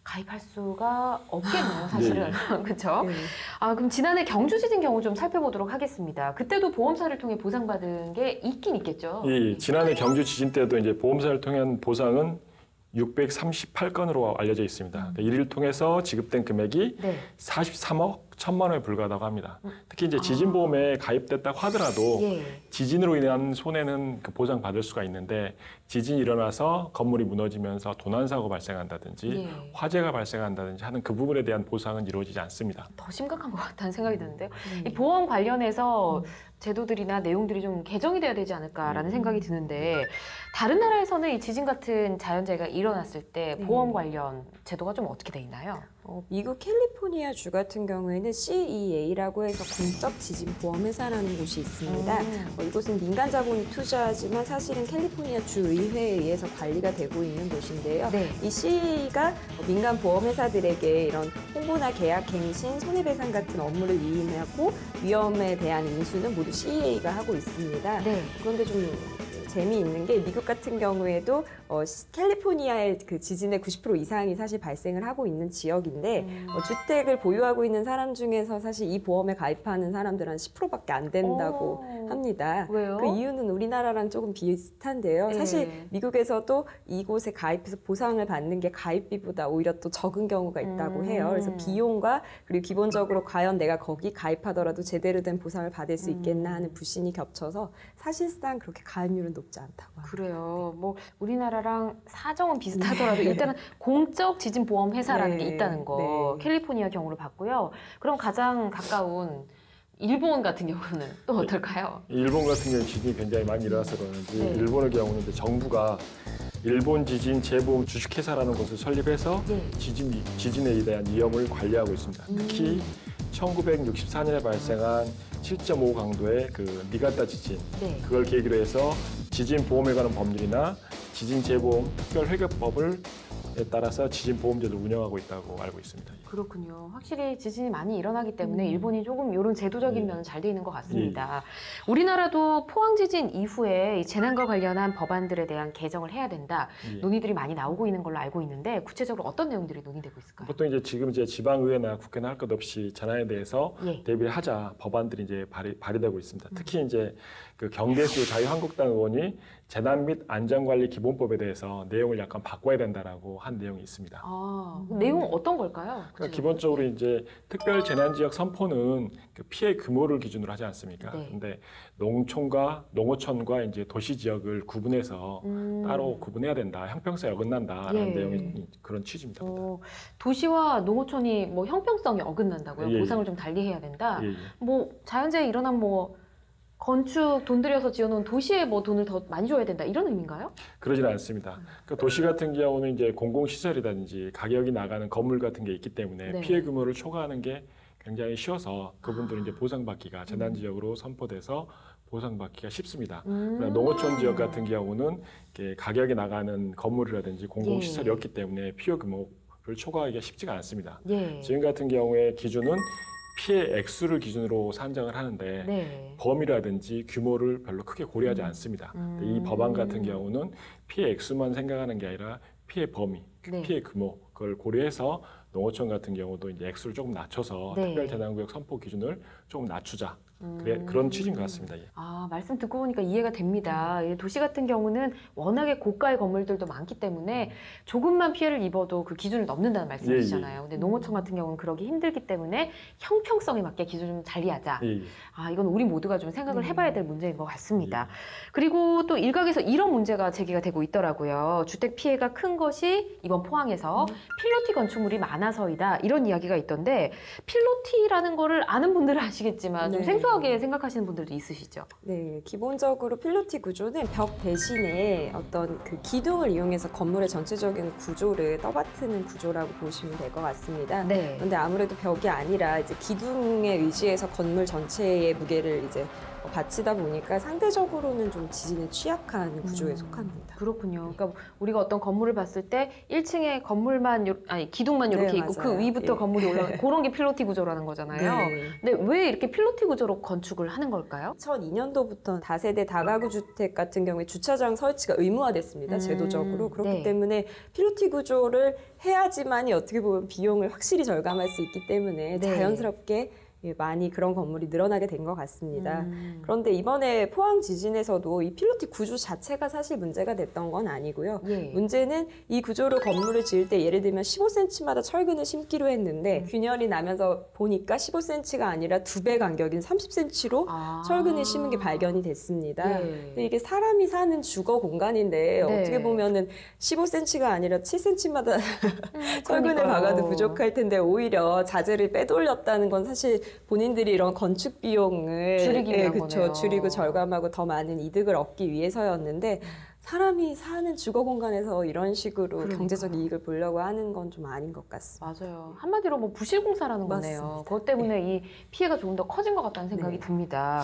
A: 가입할 수가 없겠네요, 사실은. 그렇죠?
C: 네.
A: 그럼 지난해 경주 지진 경우 좀 살펴보도록 하겠습니다. 그때도 보험사를 통해 보상받은 게 있긴 있겠죠?
B: 예, 지난해 경주 지진 때도 이제 보험사를 통한 보상은 638건으로 알려져 있습니다. 이를 통해서 지급된 금액이
A: 네.
B: 43억 1천만 원에 불과하다고 합니다. 특히 이제 지진보험에 가입됐다고 하더라도
A: 예.
B: 지진으로 인한 손해는 그 보상받을 수가 있는데 지진이 일어나서 건물이 무너지면서 도난사고가 발생한다든지
A: 예.
B: 화재가 발생한다든지 하는 그 부분에 대한 보상은 이루어지지 않습니다.
A: 더 심각한 것 같다는 생각이 드는데요. 이 보험 관련해서 제도들이나 내용들이 좀 개정이 돼야 되지 않을까라는 생각이 드는데 다른 나라에서는 이 지진 같은 자연재해가 일어났을 때 보험 관련 제도가 좀 어떻게 돼 있나요?
C: 미국 캘리포니아 주 같은 경우에는 CEA라고 해서 공적 지진 보험 회사라는 곳이 있습니다. 이곳은 민간 자본이 투자하지만 사실은 캘리포니아 주 의회에 의해서 관리가 되고 있는 곳인데요.
A: 네.
C: 이 CEA가 민간 보험 회사들에게 이런 홍보나 계약 갱신, 손해배상 같은 업무를 위임하고 위험에 대한 인수는 모두 CEA가 하고 있습니다.
A: 네.
C: 그런데 좀 재미있는 게 미국 같은 경우에도 캘리포니아의 그 지진의 90% 이상이 사실 발생을 하고 있는 지역인데 주택을 보유하고 있는 사람 중에서 사실 이 보험에 가입하는 사람들은 한 10%밖에 안 된다고 합니다.
A: 왜요?
C: 그 이유는 우리나라랑 조금 비슷한데요.
A: 네.
C: 사실 미국에서도 이곳에 가입해서 보상을 받는 게 가입비보다 오히려 또 적은 경우가 있다고 해요. 그래서 비용과 그리고 기본적으로 과연 내가 거기 가입하더라도 제대로 된 보상을 받을 수 있겠나 하는 불신이 겹쳐서 사실상 그렇게 가입률은 높지 않다고 합니다.
A: 그래요. 뭐 우리나라랑 사정은 비슷하더라도 일단은 공적 지진 보험 회사라는 게 있다는 거 캘리포니아 경우를 봤고요. 그럼 가장 가까운 일본 같은 경우는 또 어떨까요?
B: 일본 같은 경우는 지진이 굉장히 많이 일어나서 그러는지 일본의 경우는 이제 정부가 일본 지진 재보험 주식회사라는 것을 설립해서 지진에 대한 위험을 관리하고 있습니다. 특히 1964년에 발생한 7.5 강도의 그 니가타 지진 그걸 계기로 해서 지진 보험에 관한 법률이나 지진 재보험 특별 회계법을 따라서 지진 보험제도를 운영하고 있다고 알고 있습니다.
A: 그렇군요. 확실히 지진이 많이 일어나기 때문에 일본이 조금 이런 제도적인
B: 예.
A: 면은 잘 돼 있는 것 같습니다. 우리나라도 포항 지진 이후에 이 재난과 관련한 법안들에 대한 개정을 해야 된다.
B: 예.
A: 논의들이 많이 나오고 있는 걸로 알고 있는데 구체적으로 어떤 내용들이 논의되고 있을까요?
B: 보통 이제 지금 이제 지방의회나 국회나 할 것 없이 재난에 대해서
A: 예.
B: 대비를 하자 법안들이 이제 발의되고 있습니다. 특히 이제 그 경대수 자유한국당 의원이 재난 및 안전관리 기본법에 대해서 내용을 약간 바꿔야 된다라고 한 내용이 있습니다.
A: 아, 내용은 어떤 걸까요?
B: 그러니까 기본적으로 이제 특별 재난 지역 선포는 그 피해 규모를 기준으로 하지 않습니까?
A: 네.
B: 근데 농촌과 농어촌과 이제 도시 지역을 구분해서 따로 구분해야 된다. 형평성이 어긋난다라는
A: 예.
B: 내용이 그런 취지입니다.
A: 도시와 농어촌이 뭐 형평성이 어긋난다고요?
B: 예, 예.
A: 보상을 좀 달리 해야 된다.
B: 예, 예.
A: 뭐 자연재해 일어난 뭐 건축 돈 들여서 지어놓은 도시에 뭐 돈을 더 많이 줘야 된다 이런 의미인가요?
B: 그러지는 않습니다. 그 도시 같은 경우는 이제 공공시설이라든지 가격이 나가는 건물 같은 게 있기 때문에
A: 네.
B: 피해 규모를 초과하는 게 굉장히 쉬워서 그분들은 이제 보상받기가 재난지역으로 선포돼서 보상받기가 쉽습니다. 그러나 농어촌 지역 같은 경우는 이렇게 가격이 나가는 건물이라든지 공공시설이었기 때문에 피해 규모를 초과하기가 쉽지가 않습니다.
A: 예.
B: 지금 같은 경우에 기준은 피해 액수를 기준으로 산정을 하는데
A: 네.
B: 범위라든지 규모를 별로 크게 고려하지 않습니다. 근데 이 법안 같은 경우는 피해 액수만 생각하는 게 아니라 피해 범위,
A: 네.
B: 피해 규모 그걸 고려해서 농어촌 같은 경우도 이제 액수를 조금 낮춰서
A: 네.
B: 특별재난구역 선포 기준을 조금 낮추자. 그런 취지인 것 같습니다. 예.
A: 아, 말씀 듣고 보니까 이해가 됩니다. 이 도시 같은 경우는 워낙에 고가의 건물들도 많기 때문에 조금만 피해를 입어도 그 기준을 넘는다는 말씀이시잖아요. 근데 농어촌 같은 경우는 그러기 힘들기 때문에 형평성에 맞게 기준을 좀 달리하자.
B: 예, 예.
A: 아, 이건 우리 모두가 좀 생각을 해봐야 될 문제인 것 같습니다. 그리고 또 일각에서 이런 문제가 제기가 되고 있더라고요. 주택 피해가 큰 것이 이번 포항에서 필로티 건축물이 많아서이다. 이런 이야기가 있던데 필로티라는 거를 아는 분들은 아시겠지만 좀
C: 네.
A: 생소하게 생각하시는 분들도 있으시죠?
C: 네, 기본적으로 필로티 구조는 벽 대신에 어떤 그 기둥을 이용해서 건물의 전체적인 구조를 떠받드는 구조라고 보시면 될 것 같습니다.
A: 네.
C: 그런데 아무래도 벽이 아니라 이제 기둥에 의지해서 건물 전체의 무게를 이제 받치다 보니까 상대적으로는 좀 지진에 취약한 구조에 속합니다.
A: 그렇군요. 그러니까 우리가 어떤 건물을 봤을 때 1층에 건물만 기둥만 이렇게
C: 네,
A: 있고 그
C: 맞아요.
A: 위부터
C: 예.
A: 건물이 올라가는 그런 게 필로티 구조라는 거잖아요.
C: 네.
A: 근데 왜 이렇게 필로티 구조로 건축을 하는 걸까요?
C: 2002년도부터 다세대 다가구 주택 같은 경우에 주차장 설치가 의무화됐습니다. 제도적으로. 그렇기
A: 네.
C: 때문에 필로티 구조를 해야지만이 어떻게 보면 비용을 확실히 절감할 수 있기 때문에
A: 네.
C: 자연스럽게 많이 그런 건물이 늘어나게 된 것 같습니다. 그런데 이번에 포항 지진에서도 이 필로티 구조 자체가 사실 문제가 됐던 건 아니고요.
A: 예.
C: 문제는 이 구조로 건물을 지을 때 예를 들면 15cm마다 철근을 심기로 했는데 균열이 나면서 보니까 15cm가 아니라 2배 간격인 30cm로 철근을 심은 게 발견이 됐습니다.
A: 예.
C: 근데 이게 사람이 사는 주거 공간인데
A: 네.
C: 어떻게 보면은 15cm가 아니라 7cm마다 철근을
A: 그러니까요.
C: 박아도 부족할 텐데 오히려 자재를 빼돌렸다는 건 사실 본인들이 이런 건축 비용을
A: 줄이기 위한
C: 그쵸,
A: 거네요.
C: 줄이고 절감하고 더 많은 이득을 얻기 위해서였는데 사람이 사는 주거 공간에서 이런 식으로
A: 그러니까요.
C: 경제적 이익을 보려고 하는 건 좀 아닌 것 같습니다.
A: 맞아요. 한마디로 뭐 부실공사라는 거네요.
C: 맞습니다.
A: 그것 때문에 이 피해가 조금 더 커진 것 같다는 생각이
C: 네.
A: 듭니다.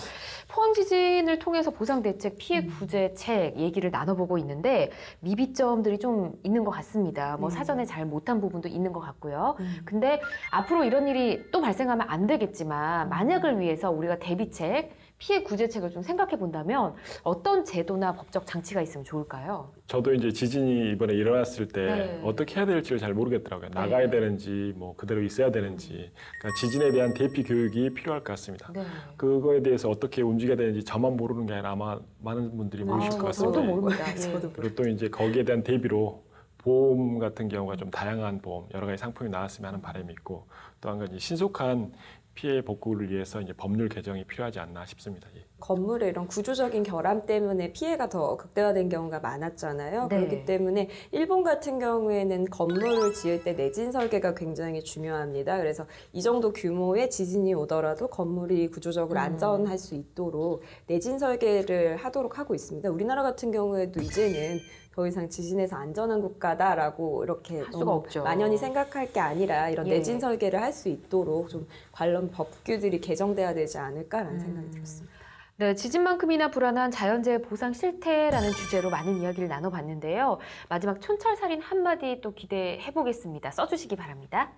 A: 포항 지진을 통해서 보상대책, 피해 구제책 얘기를 나눠보고 있는데 미비점들이 좀 있는 것 같습니다. 뭐 사전에 잘 못한 부분도 있는 것 같고요. 근데 앞으로 이런 일이 또 발생하면 안 되겠지만 만약을 위해서 우리가 대비책, 피해 구제책을 좀 생각해 본다면 어떤 제도나 법적 장치가 있으면 좋을까요?
B: 저도 이제 지진이 이번에 일어났을 때
A: 네.
B: 어떻게 해야 될지를 잘 모르겠더라고요. 나가야 되는지 뭐 그대로 있어야 되는지. 그러니까 지진에 대한 대피 교육이 필요할 것 같습니다.
A: 네.
B: 그거에 대해서 어떻게 움직여야 되는지 저만 모르는 게 아니라 아마 많은 분들이 모르실 것 같습니다.
A: 저도 모릅니다.
C: 저도
A: 예.
B: 그리고 또 이제 거기에 대한 대비로 보험 같은 경우가 좀 다양한 보험, 여러 가지 상품이 나왔으면 하는 바람이 있고 또 한 가지 신속한 피해 복구를 위해서 이제 법률 개정이 필요하지 않나 싶습니다. 예.
C: 건물의 이런 구조적인 결함 때문에 피해가 더 극대화된 경우가 많았잖아요.
A: 네.
C: 그렇기 때문에 일본 같은 경우에는 건물을 지을 때 내진 설계가 굉장히 중요합니다. 그래서 이 정도 규모의 지진이 오더라도 건물이 구조적으로 안전할 수 있도록 내진 설계를 하도록 하고 있습니다. 우리나라 같은 경우에도 이제는 더 이상 지진에서 안전한 국가다라고 이렇게
A: 할 수가
C: 너무
A: 없죠.
C: 만연히 생각할 게 아니라 이런
A: 예.
C: 내진 설계를 할 수 있도록 좀 관련 법규들이 개정돼야 되지 않을까라는 생각이 들었습니다.
A: 네, 지진만큼이나 불안한 자연재해 보상 실태라는 주제로 많은 이야기를 나눠봤는데요. 마지막 촌철살인 한마디 또 기대해 보겠습니다. 써주시기 바랍니다.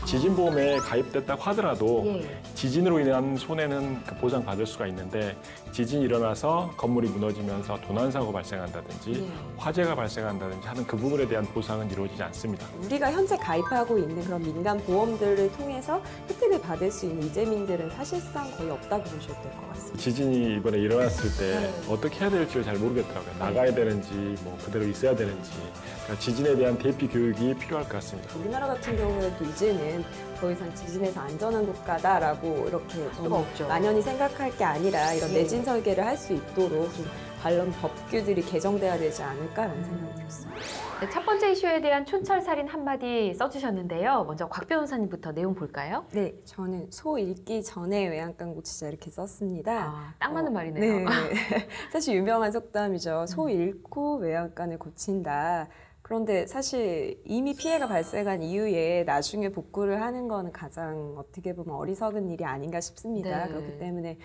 B: 지진보험에 가입됐다고 하더라도
A: 예.
B: 지진으로 인한 손해는 보상받을 수가 있는데 지진이 일어나서 건물이 무너지면서 도난사고 발생한다든지
A: 예.
B: 화재가 발생한다든지 하는 그 부분에 대한 보상은 이루어지지 않습니다.
C: 우리가 현재 가입하고 있는 그런 민간 보험들을 통해서 혜택을 받을 수 있는 이재민들은 사실상 거의 없다고 보셔도 될 것 같습니다.
B: 지진이 이번에 일어났을 때
A: 네.
B: 어떻게 해야 될지 잘 모르겠더라고요. 나가야 되는지 뭐 그대로 있어야 되는지 그러니까 지진에 대한 대피 교육이 필요할 것 같습니다.
C: 우리나라 같은 경우에도 이제는 더 이상 지진에서 안전한 국가다라고 이렇게
A: 수가 없죠.
C: 만연히 생각할 게 아니라 이런
A: 예.
C: 내진 설계를 할 수 있도록 좀 관련 법규들이 개정돼야 되지 않을까라는 생각이 들었습니다.
A: 네, 첫 번째 이슈에 대한 촌철살인 한마디 써주셨는데요. 먼저 곽 변호사님부터 내용 볼까요?
C: 네, 저는 소 잃기 전에 외양간 고치자 이렇게 썼습니다.
A: 아, 딱 맞는 말이네요.
C: 네, 사실 유명한 속담이죠. 소 잃고 외양간을 고친다. 그런데 사실 이미 피해가 발생한 이후에 나중에 복구를 하는 거는 가장 어떻게 보면 어리석은 일이 아닌가 싶습니다.
A: 네.
C: 그렇기 때문에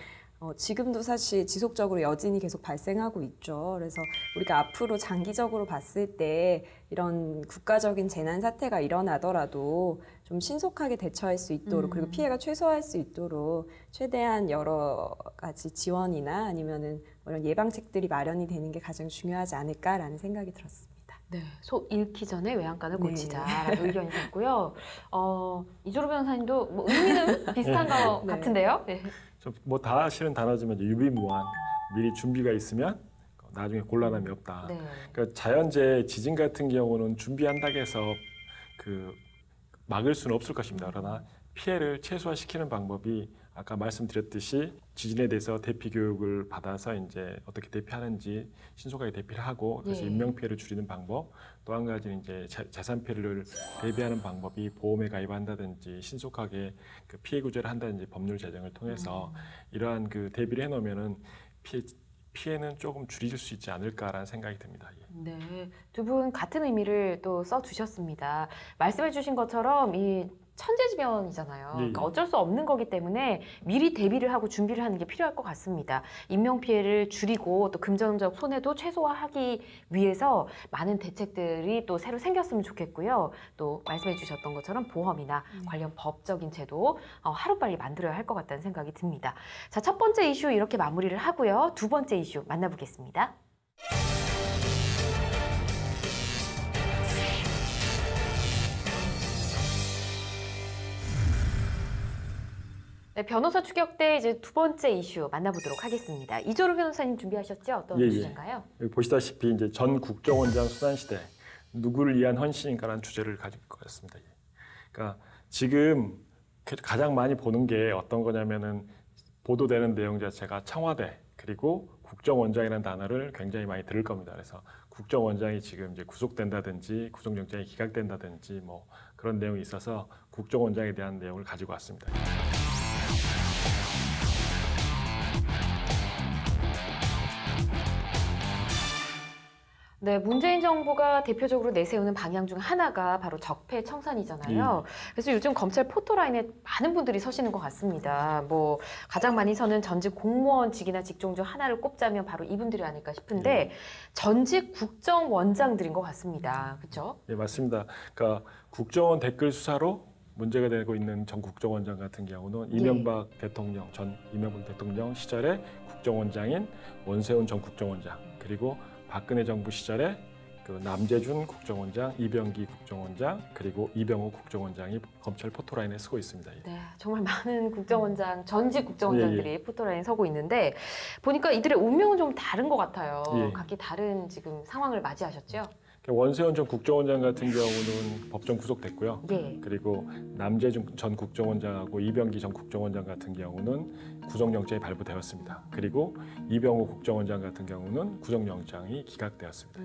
C: 지금도 사실 지속적으로 여진이 계속 발생하고 있죠. 그래서 우리가 앞으로 장기적으로 봤을 때 이런 국가적인 재난 사태가 일어나더라도 좀 신속하게 대처할 수 있도록 그리고 피해가 최소화할 수 있도록 최대한 여러 가지 지원이나 아니면은 이런 예방책들이 마련이 되는 게 가장 중요하지 않을까라는 생각이 들었습니다.
A: 네, 소 잃기 전에 외양간을
C: 네.
A: 고치자라고 의견이 있었고요. 이조로 변호사님도 뭐 의미는 비슷한 것
C: 네.
A: 같은데요. 네.
B: 뭐 다 실은 단어지만 이제 유비무환 미리 준비가 있으면 나중에 곤란함이 없다.
A: 네.
B: 그러니까 자연재해 지진 같은 경우는 준비한다고 해서 막을 수는 없을 것입니다. 그러나 피해를 최소화시키는 방법이 아까 말씀드렸듯이 지진에 대해서 대피 교육을 받아서 이제 어떻게 대피하는지 신속하게 대피를 하고 그래서
A: 예.
B: 인명 피해를 줄이는 방법, 또 한 가지는 이제 재산 피해를 대비하는 방법이 보험에 가입한다든지 신속하게 그 피해 구제를 한다든지 법률 제정을 통해서 이러한 그 대비를 해놓으면은 피해는 조금 줄일 수 있지 않을까라는 생각이 듭니다. 예.
A: 네, 두 분 같은 의미를 또 써주셨습니다. 말씀해주신 것처럼 이 천재지변이잖아요.
B: 예, 예.
A: 그러니까 어쩔 수 없는 거기 때문에 미리 대비를 하고 준비를 하는 게 필요할 것 같습니다. 인명 피해를 줄이고 또 금전적 손해도 최소화하기 위해서 많은 대책들이 또 새로 생겼으면 좋겠고요. 또 말씀해주셨던 것처럼 보험이나 관련 법적인 제도 하루빨리 만들어야 할 것 같다는 생각이 듭니다. 자, 첫 번째 이슈 이렇게 마무리를 하고요. 두 번째 이슈 만나보겠습니다. 네, 변호사 추격대 이제 두 번째 이슈 만나보도록 하겠습니다. 이조로 변호사님 준비하셨죠? 어떤
B: 예, 예.
A: 주제인가요?
B: 여기 보시다시피 이제 전 국정원장 순환시대 누구를 위한 헌신인가라는 주제를 가지고 것 같습니다. 그러니까 지금 가장 많이 보는 게 어떤 거냐면은 보도되는 내용 자체가 청와대 그리고 국정원장이라는 단어를 굉장히 많이 들을 겁니다. 그래서 국정원장이 지금 이제 구속된다든지 구속영장이 기각된다든지 뭐 그런 내용이 있어서 국정원장에 대한 내용을 가지고 왔습니다.
A: 네, 문재인 정부가 대표적으로 내세우는 방향 중 하나가 바로 적폐청산이잖아요. 그래서 요즘 검찰 포토라인에 많은 분들이 서시는 것 같습니다. 뭐 가장 많이 서는 전직 공무원직이나 직종 중 하나를 꼽자면 바로 이분들이 아닐까 싶은데 전직 국정원장들인 것 같습니다. 그렇죠?
B: 예, 맞습니다. 그러니까 국정원 댓글 수사로 문제가 되고 있는 전 국정원장 같은 경우는 이명박 대통령, 전 이명박 대통령 시절에 국정원장인 원세훈 전 국정원장 그리고 박근혜 정부 시절에 그 남재준 국정원장, 이병기 국정원장 그리고 이병호 국정원장이 검찰 포토라인에 서고 있습니다. 예.
A: 네, 정말 많은 국정원장, 전직 국정원장들이
B: 예.
A: 포토라인에 서고 있는데 보니까 이들의 운명은 좀 다른 것 같아요.
B: 예.
A: 각기 다른 지금 상황을 맞이하셨죠?
B: 원세훈 전 국정원장 같은 경우는 법정 구속됐고요.
A: 예.
B: 그리고 남재준 전 국정원장하고 이병기 전 국정원장 같은 경우는 구속영장이 발부되었습니다. 그리고 이병호 국정원장 같은 경우는 구속영장이 기각되었습니다.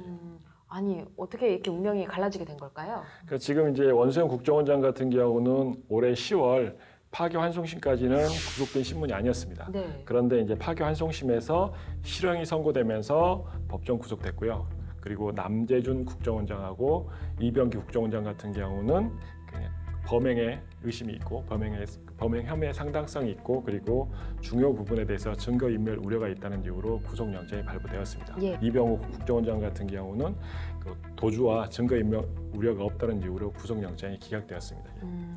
A: 아니 어떻게 이렇게 운명이 갈라지게 된 걸까요?
B: 그러니까 지금 이제 원세훈 국정원장 같은 경우는 올해 10월 파기환송심까지는 구속된 신문이 아니었습니다.
A: 네.
B: 그런데 이제 파기환송심에서 실형이 선고되면서 법정 구속됐고요. 그리고 남재준 국정원장하고 이병기 국정원장 같은 경우는 그냥 범행에 의심이 있고 범행 혐의 상당성이 있고 그리고 중요 부분에 대해서 증거인멸 우려가 있다는 이유로 구속영장이 발부되었습니다.
A: 예.
B: 이병호 국정원장 같은 경우는 그 도주와 증거인멸 우려가 없다는 이유로 구속영장이 기각되었습니다.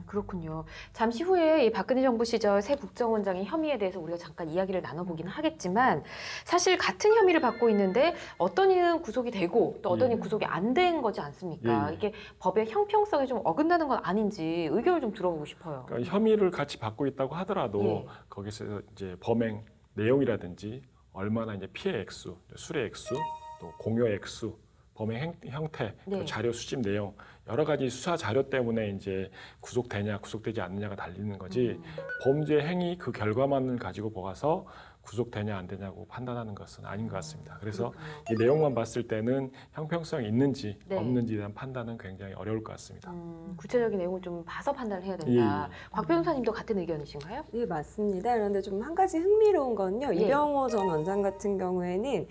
A: 그렇군요. 잠시 후에 이 박근혜 정부 시절 새 국정원장의 혐의에 대해서 우리가 잠깐 이야기를 나눠보기는 하겠지만 사실 같은 혐의를 받고 있는데 어떤 이는 구속이 되고 또 어떤 이는 구속이 안 된 거지 않습니까?
B: 예.
A: 이게 법의 형평성에 좀 어긋나는 건 아닌지 의견을 좀 들어보고 싶어요.
B: 그러니까 혐의를 같이 받고 있다고 하더라도
A: 예.
B: 거기서 이제 범행 내용이라든지 얼마나 이제 피해 액수, 수뢰 액수, 또 공여 액수, 범행 형태,
A: 네.
B: 또 자료 수집 내용 여러 가지 수사 자료 때문에 이제 구속되냐 구속되지 않느냐가 달리는 거지 범죄 행위 그 결과만을 가지고 보아서 구속되냐 안 되냐고 판단하는 것은 아닌 것 같습니다. 그래서
A: 그렇군요.
B: 이 내용만 봤을 때는 형평성이 있는지
A: 네.
B: 없는지에 대한 판단은 굉장히 어려울 것 같습니다.
A: 구체적인 내용을 좀 봐서 판단을 해야 된다.
B: 예.
A: 곽 변호사님도 같은 의견이신가요?
C: 네, 맞습니다. 그런데 좀 한 가지 흥미로운 건요.
A: 예.
C: 이병호 전 원장 같은 경우에는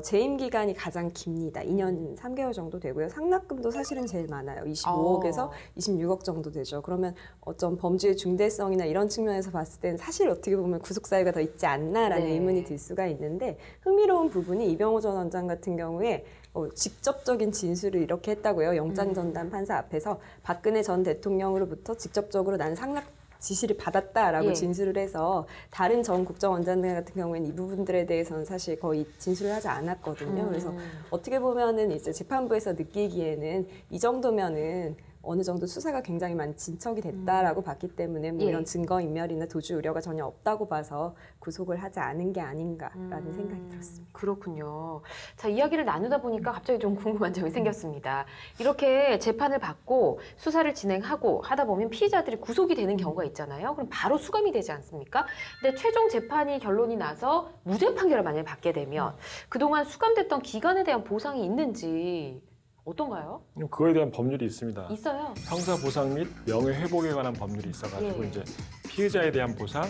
C: 재임 기간이 가장 깁니다. 2년 3개월 정도 되고요. 상납금도 사실은 제일 많아요. 25억에서 26억 정도 되죠. 그러면 어떤 범죄의 중대성이나 이런 측면에서 봤을 때는 사실 어떻게 보면 구속 사유가 더 있지 않나라는
A: 네.
C: 의문이 들 수가 있는데 흥미로운 부분이 이병호 전 원장 같은 경우에 직접적인 진술을 이렇게 했다고요. 영장 전담 판사 앞에서 박근혜 전 대통령으로부터 직접적으로 나는 상납 지시를 받았다라고
A: 예.
C: 진술을 해서 다른 전 국정원장들 같은 경우에는 이 부분들에 대해서는 사실 거의 진술을 하지 않았거든요. 그래서 어떻게 보면은 이제 재판부에서 느끼기에는 이 정도면은 어느 정도 수사가 굉장히 많이 진척이 됐다라고 봤기 때문에 뭐
A: 예.
C: 이런 증거인멸이나 도주 우려가 전혀 없다고 봐서 구속을 하지 않은 게 아닌가라는 생각이 들었습니다.
A: 그렇군요. 자, 이야기를 나누다 보니까 갑자기 좀 궁금한 점이 생겼습니다. 이렇게 재판을 받고 수사를 진행하고 하다 보면 피의자들이 구속이 되는 경우가 있잖아요. 그럼 바로 수감이 되지 않습니까? 근데 최종 재판이 결론이 나서 무죄 판결을 만약에 받게 되면 그동안 수감됐던 기간에 대한 보상이 있는지 어떤가요?
B: 그거에 대한 법률이 있습니다.
A: 있어요.
B: 형사보상 및 명예회복에 관한 법률이 있어가지고
A: 예.
B: 이제 피의자에 대한 보상,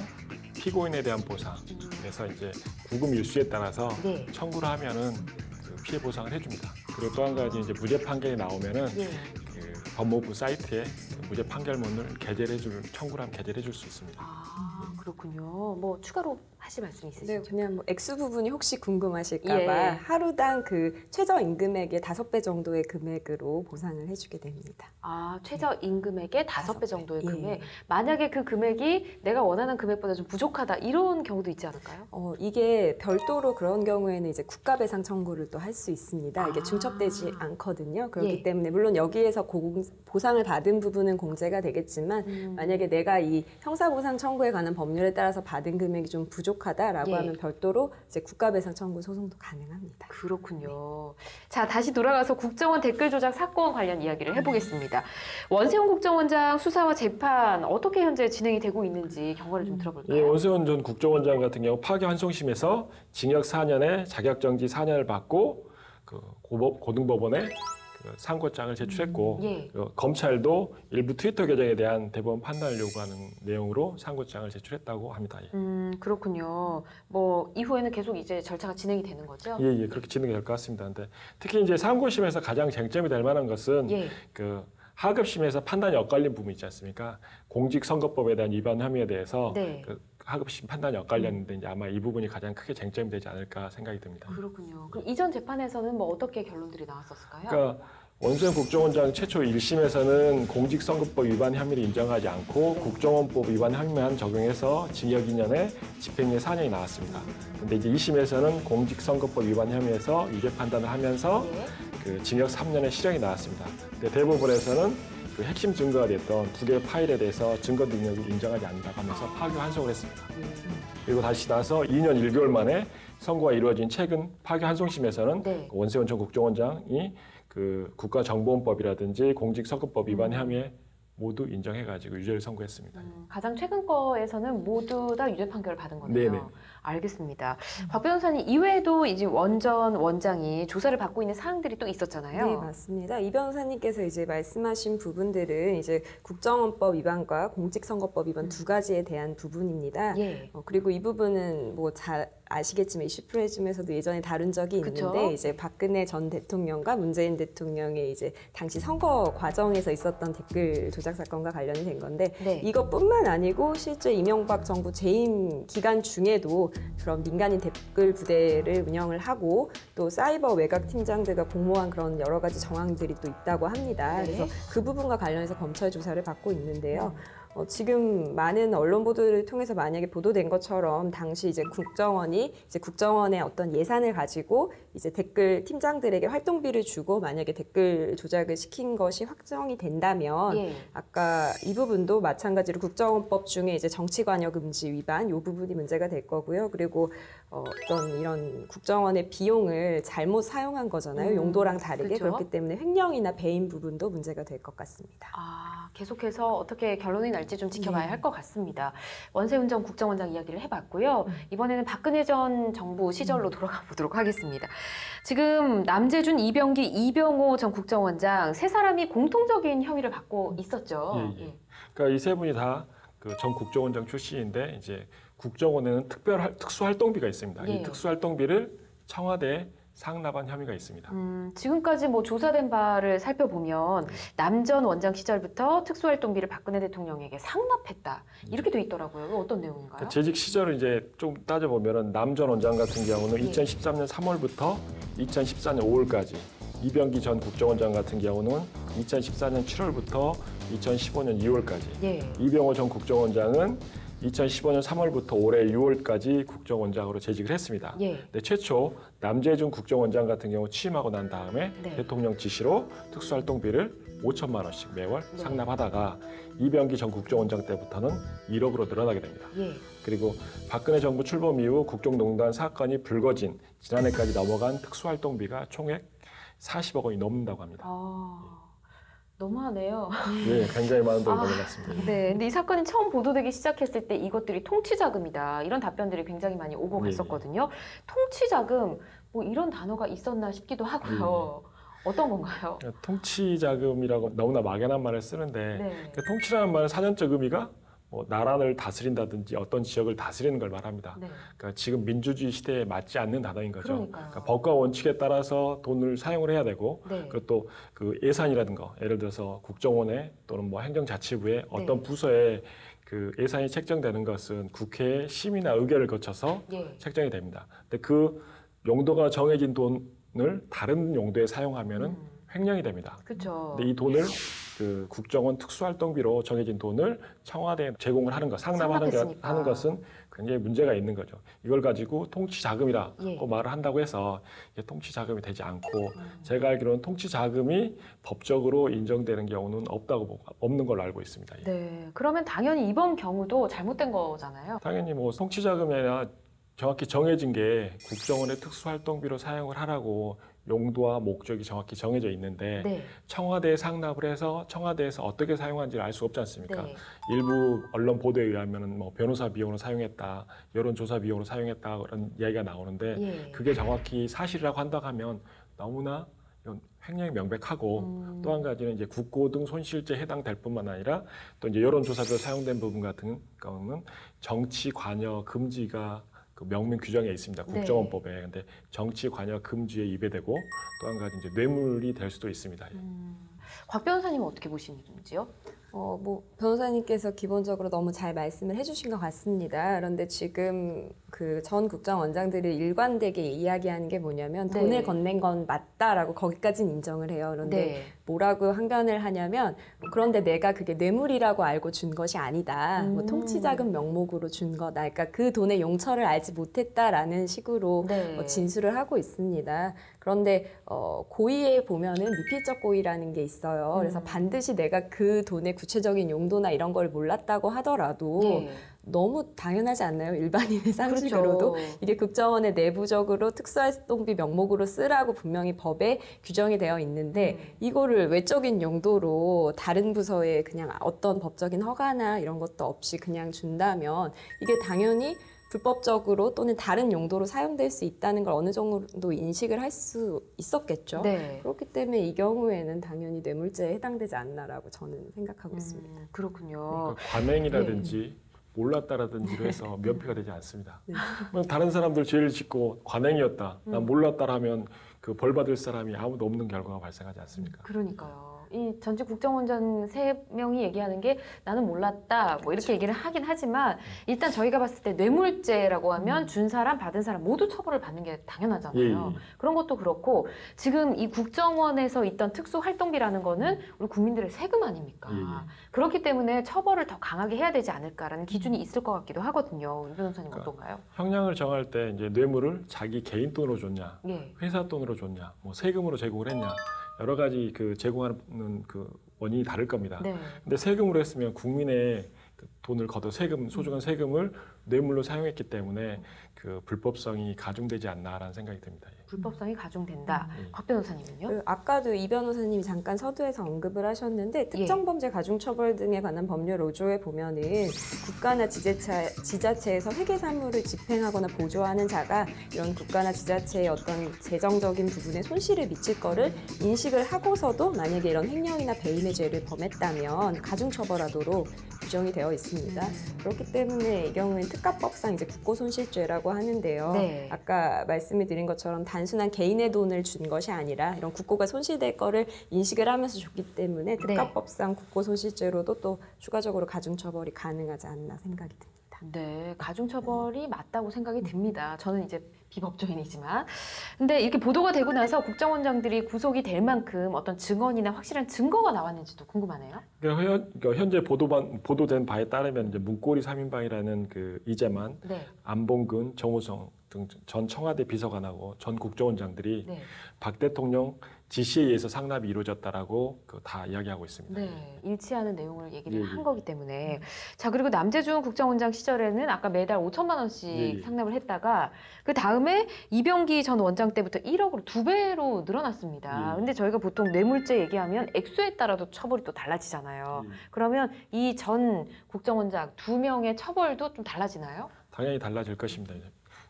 B: 피고인에 대한 보상, 그래서 이제 구금 일수에 따라서
A: 네.
B: 청구를 하면은 그 피해 보상을 해줍니다. 그리고 또 한 가지 이제 무죄 판결이 나오면은
A: 예.
B: 그 법무부 사이트에 그 무죄 판결문을 청구를 하면 게재를 해줄 수 있습니다.
A: 아, 그렇군요. 뭐 추가로 하실 말씀
C: 네,
A: 있으시죠?
C: 그냥 뭐 액수 부분이 혹시 궁금하실까봐
A: 예.
C: 하루당 그 최저 임금액의 5배 정도의 금액으로 보상을 해주게 됩니다.
A: 아, 최저 임금액의 5배 정도의
C: 예.
A: 금액. 만약에 그 금액이 내가 원하는 금액보다 좀 부족하다 이런 경우도 있지 않을까요?
C: 이게 별도로 그런 경우에는 이제 국가배상 청구를 또 할 수 있습니다. 이게
A: 아.
C: 중첩되지 않거든요. 그렇기
A: 예.
C: 때문에 물론 여기에서 보상을 받은 부분은 공제가 되겠지만 만약에 내가 이 형사보상 청구에 관한 법률에 따라서 받은 금액이 좀 부족하다라고
A: 예.
C: 하면 별도로 이제 국가배상 청구 소송도 가능합니다.
A: 그렇군요. 자, 다시 돌아가서 국정원 댓글 조작 사건 관련 이야기를 해보겠습니다. 원세훈 국정원장 수사와 재판 어떻게 현재 진행이 되고 있는지 경과를 좀
B: 예,
A: 들어볼까요?
B: 원세훈 전 국정원장 같은 경우 파기환송심에서 징역 4년에 자격정지 4년을 받고 그 고등법원에 그 상고장을 제출했고
A: 예.
B: 검찰도 일부 트위터 계정에 대한 대법원 판단을 요구하는 내용으로 상고장을 제출했다고 합니다.
A: 그렇군요. 뭐 이후에는 계속 이제 절차가 진행이 되는 거죠?
B: 예, 그렇게 진행이 될 것 같습니다. 근데 특히 이제 상고심에서 가장 쟁점이 될 만한 것은
A: 예.
B: 그 하급심에서 판단이 엇갈린 부분 있지 않습니까? 공직선거법에 대한 위반 혐의에 대해서
A: 네.
B: 그 하급심 판단이 엇갈렸는데 이제 아마 이 부분이 가장 크게 쟁점이 되지 않을까 생각이 듭니다.
A: 그렇군요. 그럼 이전 재판에서는 뭐 어떻게 결론들이 나왔었을까요?
B: 그러니까 원세훈 국정원장 최초 1심에서는 공직선거법 위반 혐의를 인정하지 않고 국정원법 위반 혐의만 적용해서 징역 2년에 집행유예 4년이 나왔습니다. 근데 이제 2심에서는 공직선거법 위반 혐의에서 유죄 판단을 하면서
A: 예.
B: 그 징역 3년의 실형이 나왔습니다. 근데 대법원에서는 그 핵심 증거가 됐던 두 개의 파일에 대해서 증거 능력을 인정하지 않는다고 하면서 파기환송을 했습니다. 그리고 다시 나서 2년 1개월 만에 선고가 이루어진 최근 파기환송심에서는
A: 네.
B: 원세훈 전 국정원장이 그 국가정보원법이라든지 공직선거법 위반 혐의에 모두 인정해가지고 유죄를 선고했습니다.
A: 가장 최근 거에서는 모두 다 유죄 판결을 받은 거네요.
B: 네네.
A: 알겠습니다. 박 변호사님 이외에도 이제 원전 원장이 조사를 받고 있는 사항들이 또 있었잖아요.
C: 네, 맞습니다. 이 변호사님께서 이제 말씀하신 부분들은 이제 국정원법 위반과 공직선거법 위반 두 가지에 대한 부분입니다.
A: 예.
C: 그리고 이 부분은 뭐 잘 아시겠지만 이슈 프레즘에서도 예전에 다룬 적이
A: 그쵸?
C: 있는데 이제 박근혜 전 대통령과 문재인 대통령의 이제 당시 선거 과정에서 있었던 댓글 조작 사건과 관련이 된 건데
A: 네.
C: 이것뿐만 아니고 실제 이명박 정부 재임 기간 중에도 그런 민간인 댓글 부대를 운영을 하고 또 사이버 외곽 팀장들과 공모한 그런 여러 가지 정황들이 또 있다고 합니다.
A: 네.
C: 그래서 그 부분과 관련해서 검찰 조사를 받고 있는데요. 지금 많은 언론 보도를 통해서 만약에 보도된 것처럼 당시 이제 국정원이 이제 국정원의 어떤 예산을 가지고 이제 댓글 팀장들에게 활동비를 주고 만약에 댓글 조작을 시킨 것이 확정이 된다면
A: 예.
C: 아까 이 부분도 마찬가지로 국정원법 중에 이제 정치관여 금지 위반 이 부분이 문제가 될 거고요. 그리고 어떤 이런 국정원의 비용을 잘못 사용한 거잖아요. 용도랑 다르게
A: 그렇죠.
C: 그렇기 때문에 횡령이나 배임 부분도 문제가 될 것 같습니다.
A: 계속해서 어떻게 결론이 날지 좀 지켜봐야
C: 네.
A: 할 것 같습니다. 원세훈 전 국정원장 이야기를 해봤고요. 이번에는 박근혜 전 정부 시절로 돌아가 보도록 하겠습니다. 지금 남재준, 이병기, 이병호 전 국정원장 세 사람이 공통적인 혐의를 받고 있었죠.
B: 예. 그러니까 이 세 분이 다 그 전 국정원장 출신인데 이제 국정원에는 특수활동비가 있습니다.
A: 예.
B: 이 특수활동비를 청와대에 상납한 혐의가 있습니다.
A: 지금까지 뭐 조사된 바를 살펴보면 남 전 원장 시절부터 특수활동비를 박근혜 대통령에게 상납했다 이렇게 돼 있더라고요. 이거 어떤 내용인가요?
B: 그러니까 재직 시절을 이제 좀 따져보면은 남 전 원장 같은 경우는
A: 예.
B: 2013년 3월부터 2014년 5월까지, 이병기 전 국정원장 같은 경우는 2014년 7월부터 2015년 2월까지,
A: 예.
B: 이병호 전 국정원장은 2015년 3월부터 올해 6월까지 국정원장으로 재직을 했습니다.
A: 예.
B: 근데 최초 남재준 국정원장 같은 경우 취임하고 난 다음에
A: 네.
B: 대통령 지시로 특수활동비를 5천만 원씩 매월
A: 네.
B: 상납하다가 이병기 전 국정원장 때부터는 1억으로 늘어나게 됩니다.
A: 예.
B: 그리고 박근혜 정부 출범 이후 국정농단 사건이 불거진 지난해까지 넘어간 특수활동비가 총액 40억 원이 넘는다고 합니다.
A: 너무하네요.
B: 예, 굉장히 많은 돈이 넘어갔습니다.
A: 네, 근데 이 사건이 처음 보도되기 시작했을 때 이것들이 통치자금이다 이런 답변들이 굉장히 많이 오고
B: 네.
A: 갔었거든요. 통치자금 뭐 이런 단어가 있었나 싶기도 하고요. 어떤 건가요?
B: 통치자금이라고 너무나 막연한 말을 쓰는데
A: 네.
B: 그 통치라는 말은 사전적 의미가 뭐 나라를 다스린다든지 어떤 지역을 다스리는 걸 말합니다.
A: 네.
B: 그러니까 지금 민주주의 시대에 맞지 않는 단어인 거죠.
A: 그러니까요.
B: 그러니까 법과 원칙에 따라서 돈을 사용을 해야 되고
A: 네.
B: 그것도 그 예산이라든가 예를 들어서 국정원에 또는 뭐 행정자치부에 어떤
A: 네.
B: 부서에 그 예산이 책정되는 것은 국회의 심의나 의결을 거쳐서
A: 예.
B: 책정이 됩니다. 근데 그 용도가 정해진 돈을 다른 용도에 사용하면은 횡령이 됩니다.
A: 그렇죠.
B: 근데 이 돈을 그 국정원 특수활동비로 정해진 돈을 청와대에 제공을 하는 것, 상납하는
A: 상납했으니까.
B: 하는 것은 굉장히 문제가 있는 거죠. 이걸 가지고 통치자금이라고
A: 예.
B: 말을 한다고 해서 이게 통치자금이 되지 않고 제가 알기로는 통치자금이 법적으로 인정되는 경우는 없는 걸로 알고 있습니다. 예.
A: 네, 그러면 당연히 이번 경우도 잘못된 거잖아요.
B: 당연히 뭐 통치자금이나 정확히 정해진 게 국정원의 특수활동비로 사용을 하라고 용도와 목적이 정확히 정해져 있는데
A: 네.
B: 청와대에 상납을 해서 청와대에서 어떻게 사용하는지를 알 수 없지 않습니까?
A: 네.
B: 일부 언론 보도에 의하면 뭐 변호사 비용으로 사용했다, 여론조사 비용으로 사용했다 그런 이야기가 나오는데
A: 예.
B: 그게 정확히 사실이라고 한다고 하면 너무나 이건 횡령이 명백하고 또 한 가지는 이제 국고 등 손실죄에 해당될 뿐만 아니라 또 이제 여론조사비로 사용된 부분 같은 경우는 정치 관여 금지가 그 명명 규정에 있습니다. 국정원법에. 근데 정치 관여 금지에 위배되고 또 한 가지 이제 뇌물이 될 수도 있습니다. 예.
A: 곽 변호사님은 어떻게 보시는지요?
C: 뭐 변호사님께서 기본적으로 너무 잘 말씀을 해주신 것 같습니다. 그런데 지금 그 전 국정원장들이 일관되게 이야기하는 게 뭐냐면
A: 네.
C: 돈을 건넨 건 맞다라고 거기까지는 인정을 해요. 그런데
A: 네.
C: 뭐라고 항변을 하냐면 그런데 내가 그게 뇌물이라고 알고 준 것이 아니다. 뭐 통치자금 명목으로 준 거다. 그러니까 그 돈의 용처를 알지 못했다라는 식으로
A: 네.
C: 진술을 하고 있습니다. 그런데 고의에 보면은 미필적 고의라는 게 있어요. 그래서 반드시 내가 그 돈의 구체적인 용도나 이런 걸 몰랐다고 하더라도
A: 예.
C: 너무 당연하지 않나요? 일반인의 상식으로도.
A: 그렇죠.
C: 이게 국정원에 내부적으로 특수활동비 명목으로 쓰라고 분명히 법에 규정이 되어 있는데 이거를 외적인 용도로 다른 부서에 그냥 어떤 법적인 허가나 이런 것도 없이 그냥 준다면 이게 당연히 불법적으로 또는 다른 용도로 사용될 수 있다는 걸 어느 정도 인식을 할 수 있었겠죠.
A: 네.
C: 그렇기 때문에 이 경우에는 당연히 뇌물죄에 해당되지 않나라고 저는 생각하고 있습니다.
A: 그렇군요.
B: 그러니까 관행이라든지 몰랐다라든지로 해서 면피가 되지 않습니다.
C: 네.
B: 다른 사람들 죄를 짓고 관행이었다. 난 몰랐다라면 그 벌 받을 사람이 아무도 없는 결과가 발생하지 않습니까?
A: 그러니까요. 이 전직 국정원장 3명이 얘기하는 게 나는 몰랐다 뭐 이렇게 얘기를 하긴 하지만 일단 저희가 봤을 때 뇌물죄라고 하면 준 사람 받은 사람 모두 처벌을 받는 게 당연하잖아요.
B: 예.
A: 그런 것도 그렇고 지금 이 국정원에서 있던 특수활동비라는 거는 우리 국민들의 세금 아닙니까?
B: 예.
A: 그렇기 때문에 처벌을 더 강하게 해야 되지 않을까라는 기준이 있을 것 같기도 하거든요. 유 변호사님
B: 그러니까
A: 어떤가요?
B: 형량을 정할 때 이제 뇌물을 자기 개인 돈으로 줬냐,
A: 예.
B: 회사 돈으로 줬냐, 뭐 세금으로 제공을 했냐 여러 가지 그 제공하는 그 원인이 다를 겁니다.
A: 네.
B: 근데 세금으로 했으면 국민의 그 돈을 걷어 세금 소중한 세금을 뇌물로 사용했기 때문에 그 불법성이 가중되지 않나라는 생각이 듭니다. 예.
A: 불법성이 가중된다.
B: 예.
A: 곽 변호사님은요?
C: 그 아까도 이 변호사님이 잠깐 서두에서 언급을 하셨는데 특정범죄 가중처벌 등에 관한 법률 5조에 보면은 국가나 지자체에서 회계사무를 집행하거나 보조하는 자가 이런 국가나 지자체의 어떤 재정적인 부분에 손실을 미칠 거를 인식을 하고서도 만약에 이런 횡령이나 배임의 죄를 범했다면 가중처벌하도록 규정이 되어 있습니다. 그렇기 때문에 이 경우에는 특가법상 이제 국고손실죄라고 하는데요.
A: 네.
C: 아까 말씀을 드린 것처럼 단순한 개인의 돈을 준 것이 아니라 이런 국고가 손실될 거를 인식을 하면서 줬기 때문에 특가법상 국고손실죄로도 또 추가적으로 가중처벌이 가능하지 않나 생각이 듭니다.
A: 네, 가중처벌이 맞다고 생각이 듭니다. 저는 이제 비법조인이지만. 근데 이렇게 보도가 되고 나서 국정원장들이 구속이 될 만큼 어떤 증언이나 확실한 증거가 나왔는지도 궁금하네요.
B: 그러니까 현재 보도된 바에 따르면 이제 문고리 3인방이라는 그 이재만,
A: 네.
B: 안봉근, 정호성 등 전 청와대 비서관하고 전 국정원장들이
A: 네.
B: 박 대통령 지시에 의해서 상납이 이루어졌다라고 다 이야기하고 있습니다.
A: 네, 일치하는 내용을 얘기를
B: 예, 예.
A: 한 거기 때문에. 자, 그리고 남재준 국정원장 시절에는 아까 매달 5천만 원씩
B: 예, 예.
A: 상납을 했다가 그 다음에 이병기 전 원장 때부터 1억으로 2배로 늘어났습니다.
B: 예.
A: 근데 저희가 보통 뇌물죄 얘기하면 액수에 따라도 처벌이 또 달라지잖아요.
B: 예.
A: 그러면 이 전 국정원장 2명의 처벌도 좀 달라지나요?
B: 당연히 달라질 것입니다.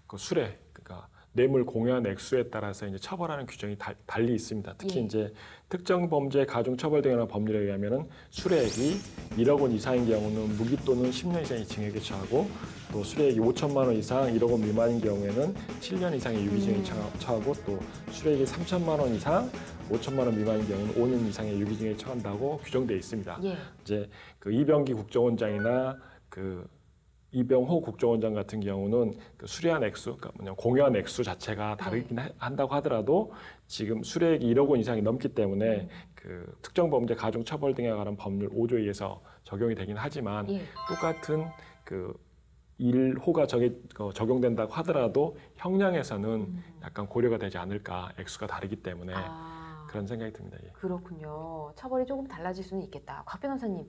B: 그 수뢰, 그러니까 뇌물 공여한 액수에 따라서 이제 처벌하는 규정이 달리 있습니다. 특히
A: 예.
B: 이제 특정 범죄 가중 처벌 등에 관한 법률에 의하면은 수뢰액이 1억 원 이상인 경우는 무기 또는 10년 이상의 징역에 처하고 또 수뢰액이 5천만 원 이상 1억 원 미만인 경우에는 7년 이상의 유기징역에 처하고 또 수뢰액이 3천만 원 이상 5천만 원 미만인 경우는 5년 이상의 유기징역에 처한다고 규정되어 있습니다.
A: 예.
B: 이제 그 이병기 국정원장이나 그 이병호 국정원장 같은 경우는 그 수뢰한 액수, 그러니까 뭐냐 공여한 액수 자체가 다르긴 한다고 하더라도 지금 수뢰액이 1억 원 이상이 넘기 때문에 그 특정 범죄 가중 처벌 등에 관한 법률 5조에 의해서 적용이 되긴 하지만
A: 예.
B: 똑같은 그 1호가 적용된다고 하더라도 형량에서는 약간 고려가 되지 않을까, 액수가 다르기 때문에 그런 생각이 듭니다. 예.
A: 그렇군요. 처벌이 조금 달라질 수는 있겠다. 곽 변호사님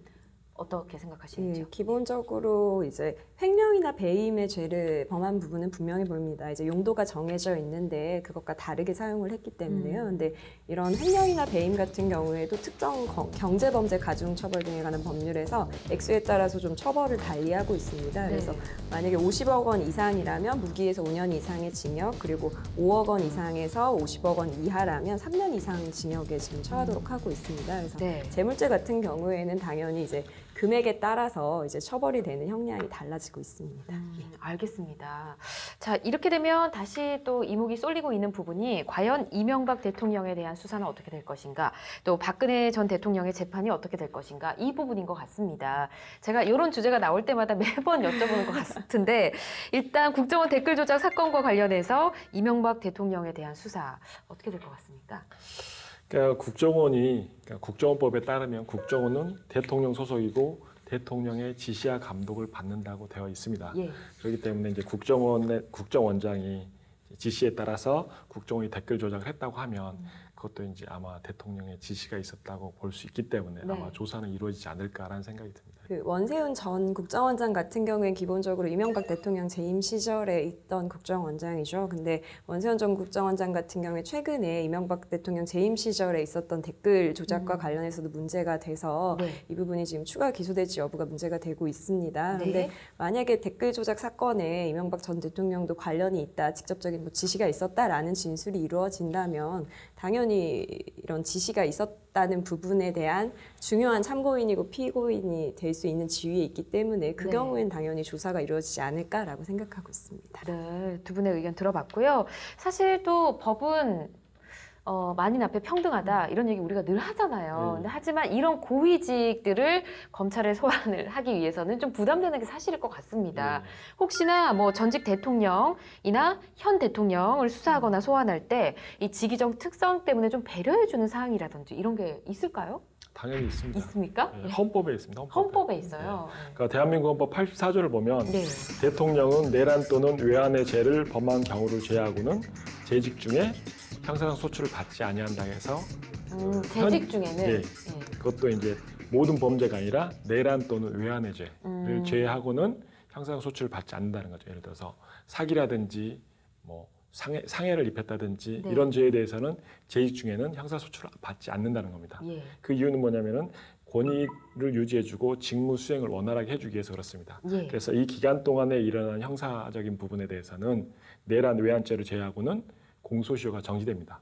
A: 어떻게 생각하시는지요?
C: 예, 기본적으로 이제 횡령이나 배임의 죄를 범한 부분은 분명히 보입니다. 이제 용도가 정해져 있는데 그것과 다르게 사용을 했기 때문에요. 근데 이런 횡령이나 배임 같은 경우에도 특정 경제범죄 가중처벌 등에 관한 법률에서 액수에 따라서 좀 처벌을 달리하고 있습니다. 그래서 만약에 50억 원 이상이라면 무기에서 5년 이상의 징역, 그리고 5억 원 이상에서 50억 원 이하라면 3년 이상 징역에 지금 처하도록 하고 있습니다. 그래서 재물죄 같은 경우에는 당연히 이제 금액에 따라서 이제 처벌이 되는 형량이 달라지고 있습니다.
A: 알겠습니다. 자, 이렇게 되면 다시 또 이목이 쏠리고 있는 부분이 과연 이명박 대통령에 대한 수사는 어떻게 될 것인가, 또 박근혜 전 대통령의 재판이 어떻게 될 것인가, 이 부분인 것 같습니다. 제가 이런 주제가 나올 때마다 매번 여쭤보는 것 같은데 일단 국정원 댓글 조작 사건과 관련해서 이명박 대통령에 대한 수사 어떻게 될 것 같습니까?
B: 그러니까 국정원법에 따르면 국정원은 대통령 소속이고 대통령의 지시와 감독을 받는다고 되어 있습니다.
A: 예.
B: 그렇기 때문에 이제 국정원장이 지시에 따라서 국정원이 댓글 조작을 했다고 하면 그것도 이제 아마 대통령의 지시가 있었다고 볼 수 있기 때문에 아마 조사는 이루어지지 않을까라는 생각이 듭니다.
C: 그 원세훈 전 국정원장 같은 경우엔 기본적으로 이명박 대통령 재임 시절에 있던 국정원장이죠. 근데 원세훈 전 국정원장 같은 경우에 최근에 이명박 대통령 재임 시절에 있었던 댓글 조작과 관련해서도 문제가 돼서 이 부분이 지금 추가 기소될지 여부가 문제가 되고 있습니다. 근데 만약에 댓글 조작 사건에 이명박 전 대통령도 관련이 있다, 직접적인 뭐 지시가 있었다라는 진술이 이루어진다면 당연히 이런 지시가 있었다는 부분에 대한 중요한 참고인이고 피고인이 될 수 있는 지위에 있기 때문에 그
A: 네.
C: 경우엔 당연히 조사가 이루어지지 않을까라고 생각하고 있습니다.
A: 네, 두 분의 의견 들어봤고요. 사실 또 법은 만인 앞에 평등하다 이런 얘기 우리가 늘 하잖아요. 근데 하지만 이런 고위직들을 검찰에 소환을 하기 위해서는 좀 부담되는 게 사실일 것 같습니다. 혹시나 뭐 전직 대통령이나 현 대통령을 수사하거나 소환할 때 이 직위적 특성 때문에 좀 배려해주는 사항이라든지 이런 게 있을까요?
B: 당연히 있습니다.
A: 있습니까?
B: 네, 헌법에 있습니다.
A: 헌법에 있어요.
B: 그러니까 대한민국 헌법 84조를 보면
A: 네.
B: 대통령은 내란 또는 외환의 죄를 범한 경우를 제하고는 재직 중에 형사상 소출을 받지 아니한다 해서
A: 재직 중에는
B: 예, 그것도 이제 모든 범죄가 아니라 내란 또는 외환의 죄를 제하고는 형사상 소출을 받지 않는다는 거죠. 예를 들어서 사기라든지 뭐 상해를 입혔다든지
A: 네.
B: 이런 죄에 대해서는 재직 중에는 형사 소출을 받지 않는다는 겁니다.
A: 예.
B: 그 이유는 뭐냐면은 권위를 유지해주고 직무 수행을 원활하게 해주기 위해서 그렇습니다.
A: 예.
B: 그래서 이 기간 동안에 일어난 형사적인 부분에 대해서는 내란 외환죄를 제하고는 공소시효가 정지됩니다.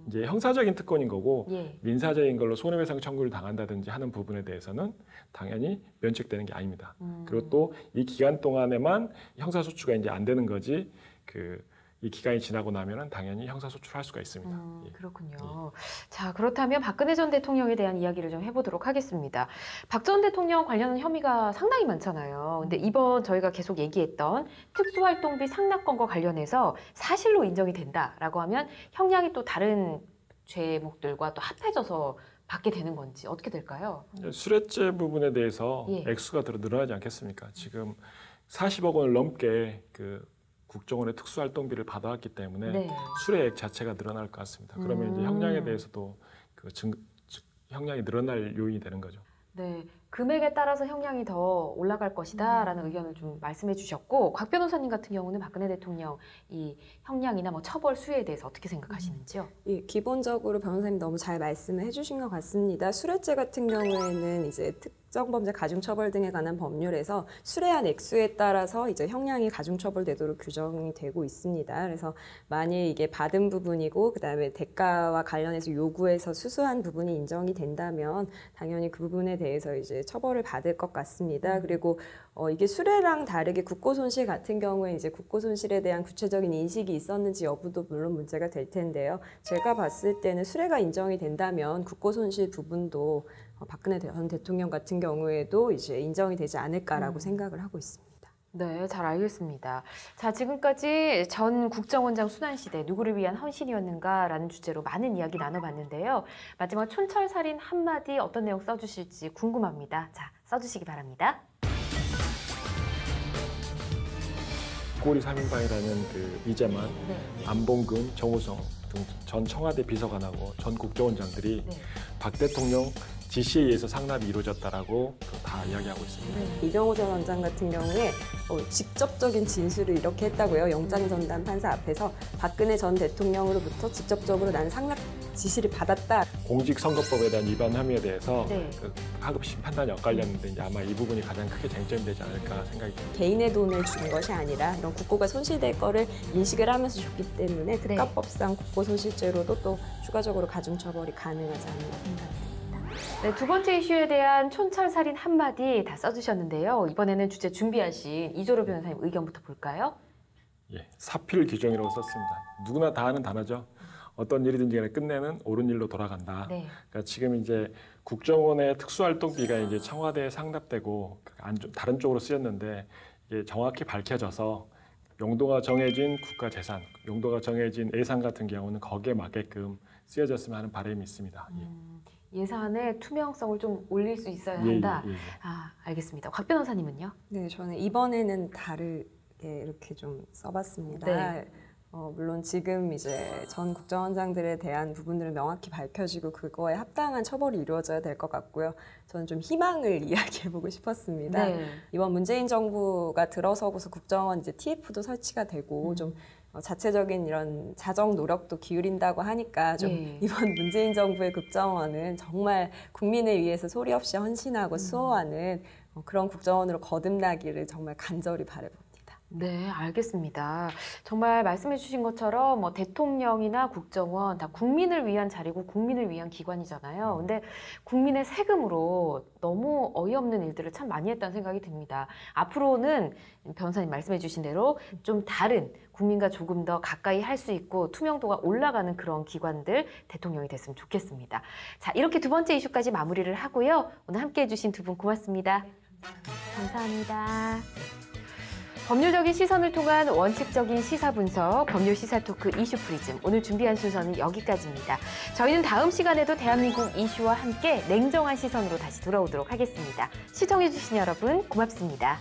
B: 이제 형사적인 특권인 거고
A: 예.
B: 민사적인 걸로 손해배상 청구를 당한다든지 하는 부분에 대해서는 당연히 면책되는 게 아닙니다. 그리고 또 이 기간 동안에만 형사소추가 이제 안 되는 거지 이 기간이 지나고 나면은 당연히 형사소출할 수가 있습니다. 예.
A: 그렇군요. 자, 그렇다면 박근혜 전 대통령에 대한 이야기를 좀 해보도록 하겠습니다. 박 전 대통령 관련 혐의가 상당히 많잖아요. 근데 이번 저희가 계속 얘기했던 특수활동비 상납건과 관련해서 사실로 인정이 된다라고 하면 형량이 또 다른 죄목들과 또 합해져서 받게 되는 건지 어떻게 될까요?
B: 수뢰죄 부분에 대해서
A: 예.
B: 액수가 늘어나지 않겠습니까? 지금 40억 원을 넘게 국정원의 특수활동비를 받아왔기 때문에
A: 네.
B: 수뢰액 자체가 늘어날 것 같습니다. 그러면 이제 형량에 대해서도 형량이 늘어날 요인이 되는 거죠.
A: 네, 금액에 따라서 형량이 더 올라갈 것이다라는 의견을 좀 말씀해 주셨고, 곽 변호사님 같은 경우는 박근혜 대통령 이 형량이나 뭐 처벌 수위에 대해서 어떻게 생각하시는지요?
C: 예, 기본적으로 변호사님 너무 잘 말씀을 해주신 것 같습니다. 수뢰죄 같은 경우에는 이제 특정범죄 가중처벌 등에 관한 법률에서 수뢰한 액수에 따라서 이제 형량이 가중처벌되도록 규정이 되고 있습니다. 그래서 만일 이게 받은 부분이고 그다음에 대가와 관련해서 요구해서 수수한 부분이 인정이 된다면 당연히 그 부분에 대해서 이제 처벌을 받을 것 같습니다. 그리고 이게 수뢰랑 다르게 국고손실 같은 경우에 이제 국고손실에 대한 구체적인 인식이 있었는지 여부도 물론 문제가 될 텐데요. 제가 봤을 때는 수뢰가 인정이 된다면 국고손실 부분도 박근혜 전 대통령 같은 경우에도 이제 인정이 되지 않을까라고 생각을 하고 있습니다.
A: 네, 잘 알겠습니다. 자, 지금까지 전 국정원장 순환시대 누구를 위한 헌신이었는가라는 주제로 많은 이야기 나눠봤는데요. 마지막 촌철살인 한마디 어떤 내용 써주실지 궁금합니다. 자, 써주시기 바랍니다.
B: 꼬리 3인방이라는 이재만,
A: 네.
B: 안봉근, 정호성 등 전 청와대 비서관하고 전 국정원장들이
A: 네.
B: 박 대통령 지시에 의해서 상납이 이루어졌다라고 다 이야기하고 있습니다.
C: 이병호 전 원장 같은 경우에 직접적인 진술을 이렇게 했다고요. 영장 전담 판사 앞에서 박근혜 전 대통령으로부터 직접적으로 나는 상납 지시를 받았다.
B: 공직선거법에 대한 위반 혐의에 대해서
A: 네.
B: 하급심 판단이 엇갈렸는데 이제 아마 이 부분이 가장 크게 쟁점이 되지 않을까 생각이 듭니다.
C: 개인의 돈을 준 것이 아니라 이런 국고가 손실될 거를 인식을 하면서 줬기 때문에 특가법상 국고손실죄로도 또 추가적으로 가중처벌이 가능하지 않나 생각합니다.
A: 네, 두 번째 이슈에 대한 촌철살인 한마디 다 써주셨는데요. 이번에는 주제 준비하신 이조로 변호사님 의견부터 볼까요?
B: 예, 사필 규정이라고 썼습니다. 누구나 다 아는 단어죠. 어떤 일이든지 간에 끝내는 옳은 일로 돌아간다.
A: 네.
B: 그러니까 지금 이제 국정원의 특수활동비가 이제 청와대에 상납되고 다른 쪽으로 쓰였는데 이게 정확히 밝혀져서 용도가 정해진 국가 재산, 용도가 정해진 예산 같은 경우는 거기에 맞게끔 쓰여졌으면 하는 바람이 있습니다.
A: 예산의 투명성을 좀 올릴 수 있어야 한다.
B: 예.
A: 아, 알겠습니다. 곽 변호사님은요?
C: 네, 저는 이번에는 다르게 이렇게 좀 써봤습니다.
A: 네.
C: 물론 지금 이제 전 국정원장들에 대한 부분들을 명확히 밝혀지고 그거에 합당한 처벌이 이루어져야 될 것 같고요. 저는 좀 희망을 이야기해보고 싶었습니다.
A: 네.
C: 이번 문재인 정부가 들어서고서 국정원 이제 TF도 설치가 되고 좀 자체적인 이런 자정 노력도 기울인다고 하니까 좀
A: 예.
C: 이번 문재인 정부의 국정원은 정말 국민을 위해서 소리 없이 헌신하고 수호하는 그런 국정원으로 거듭나기를 정말 간절히 바라봅니다.
A: 네, 알겠습니다. 정말 말씀해 주신 것처럼 뭐 대통령이나 국정원 다 국민을 위한 자리고 국민을 위한 기관이잖아요. 근데 국민의 세금으로 너무 어이없는 일들을 참 많이 했다는 생각이 듭니다. 앞으로는 변호사님 말씀해 주신 대로 좀 다른 국민과 조금 더 가까이 할 수 있고 투명도가 올라가는 그런 기관들 대통령이 됐으면 좋겠습니다. 자, 이렇게 두 번째 이슈까지 마무리를 하고요. 오늘 함께해 주신 두 분 고맙습니다. 감사합니다. 법률적인 시선을 통한 원칙적인 시사 분석, 법률 시사 토크 이슈 프리즘. 오늘 준비한 순서는 여기까지입니다. 저희는 다음 시간에도 대한민국 이슈와 함께 냉정한 시선으로 다시 돌아오도록 하겠습니다. 시청해주신 여러분 고맙습니다.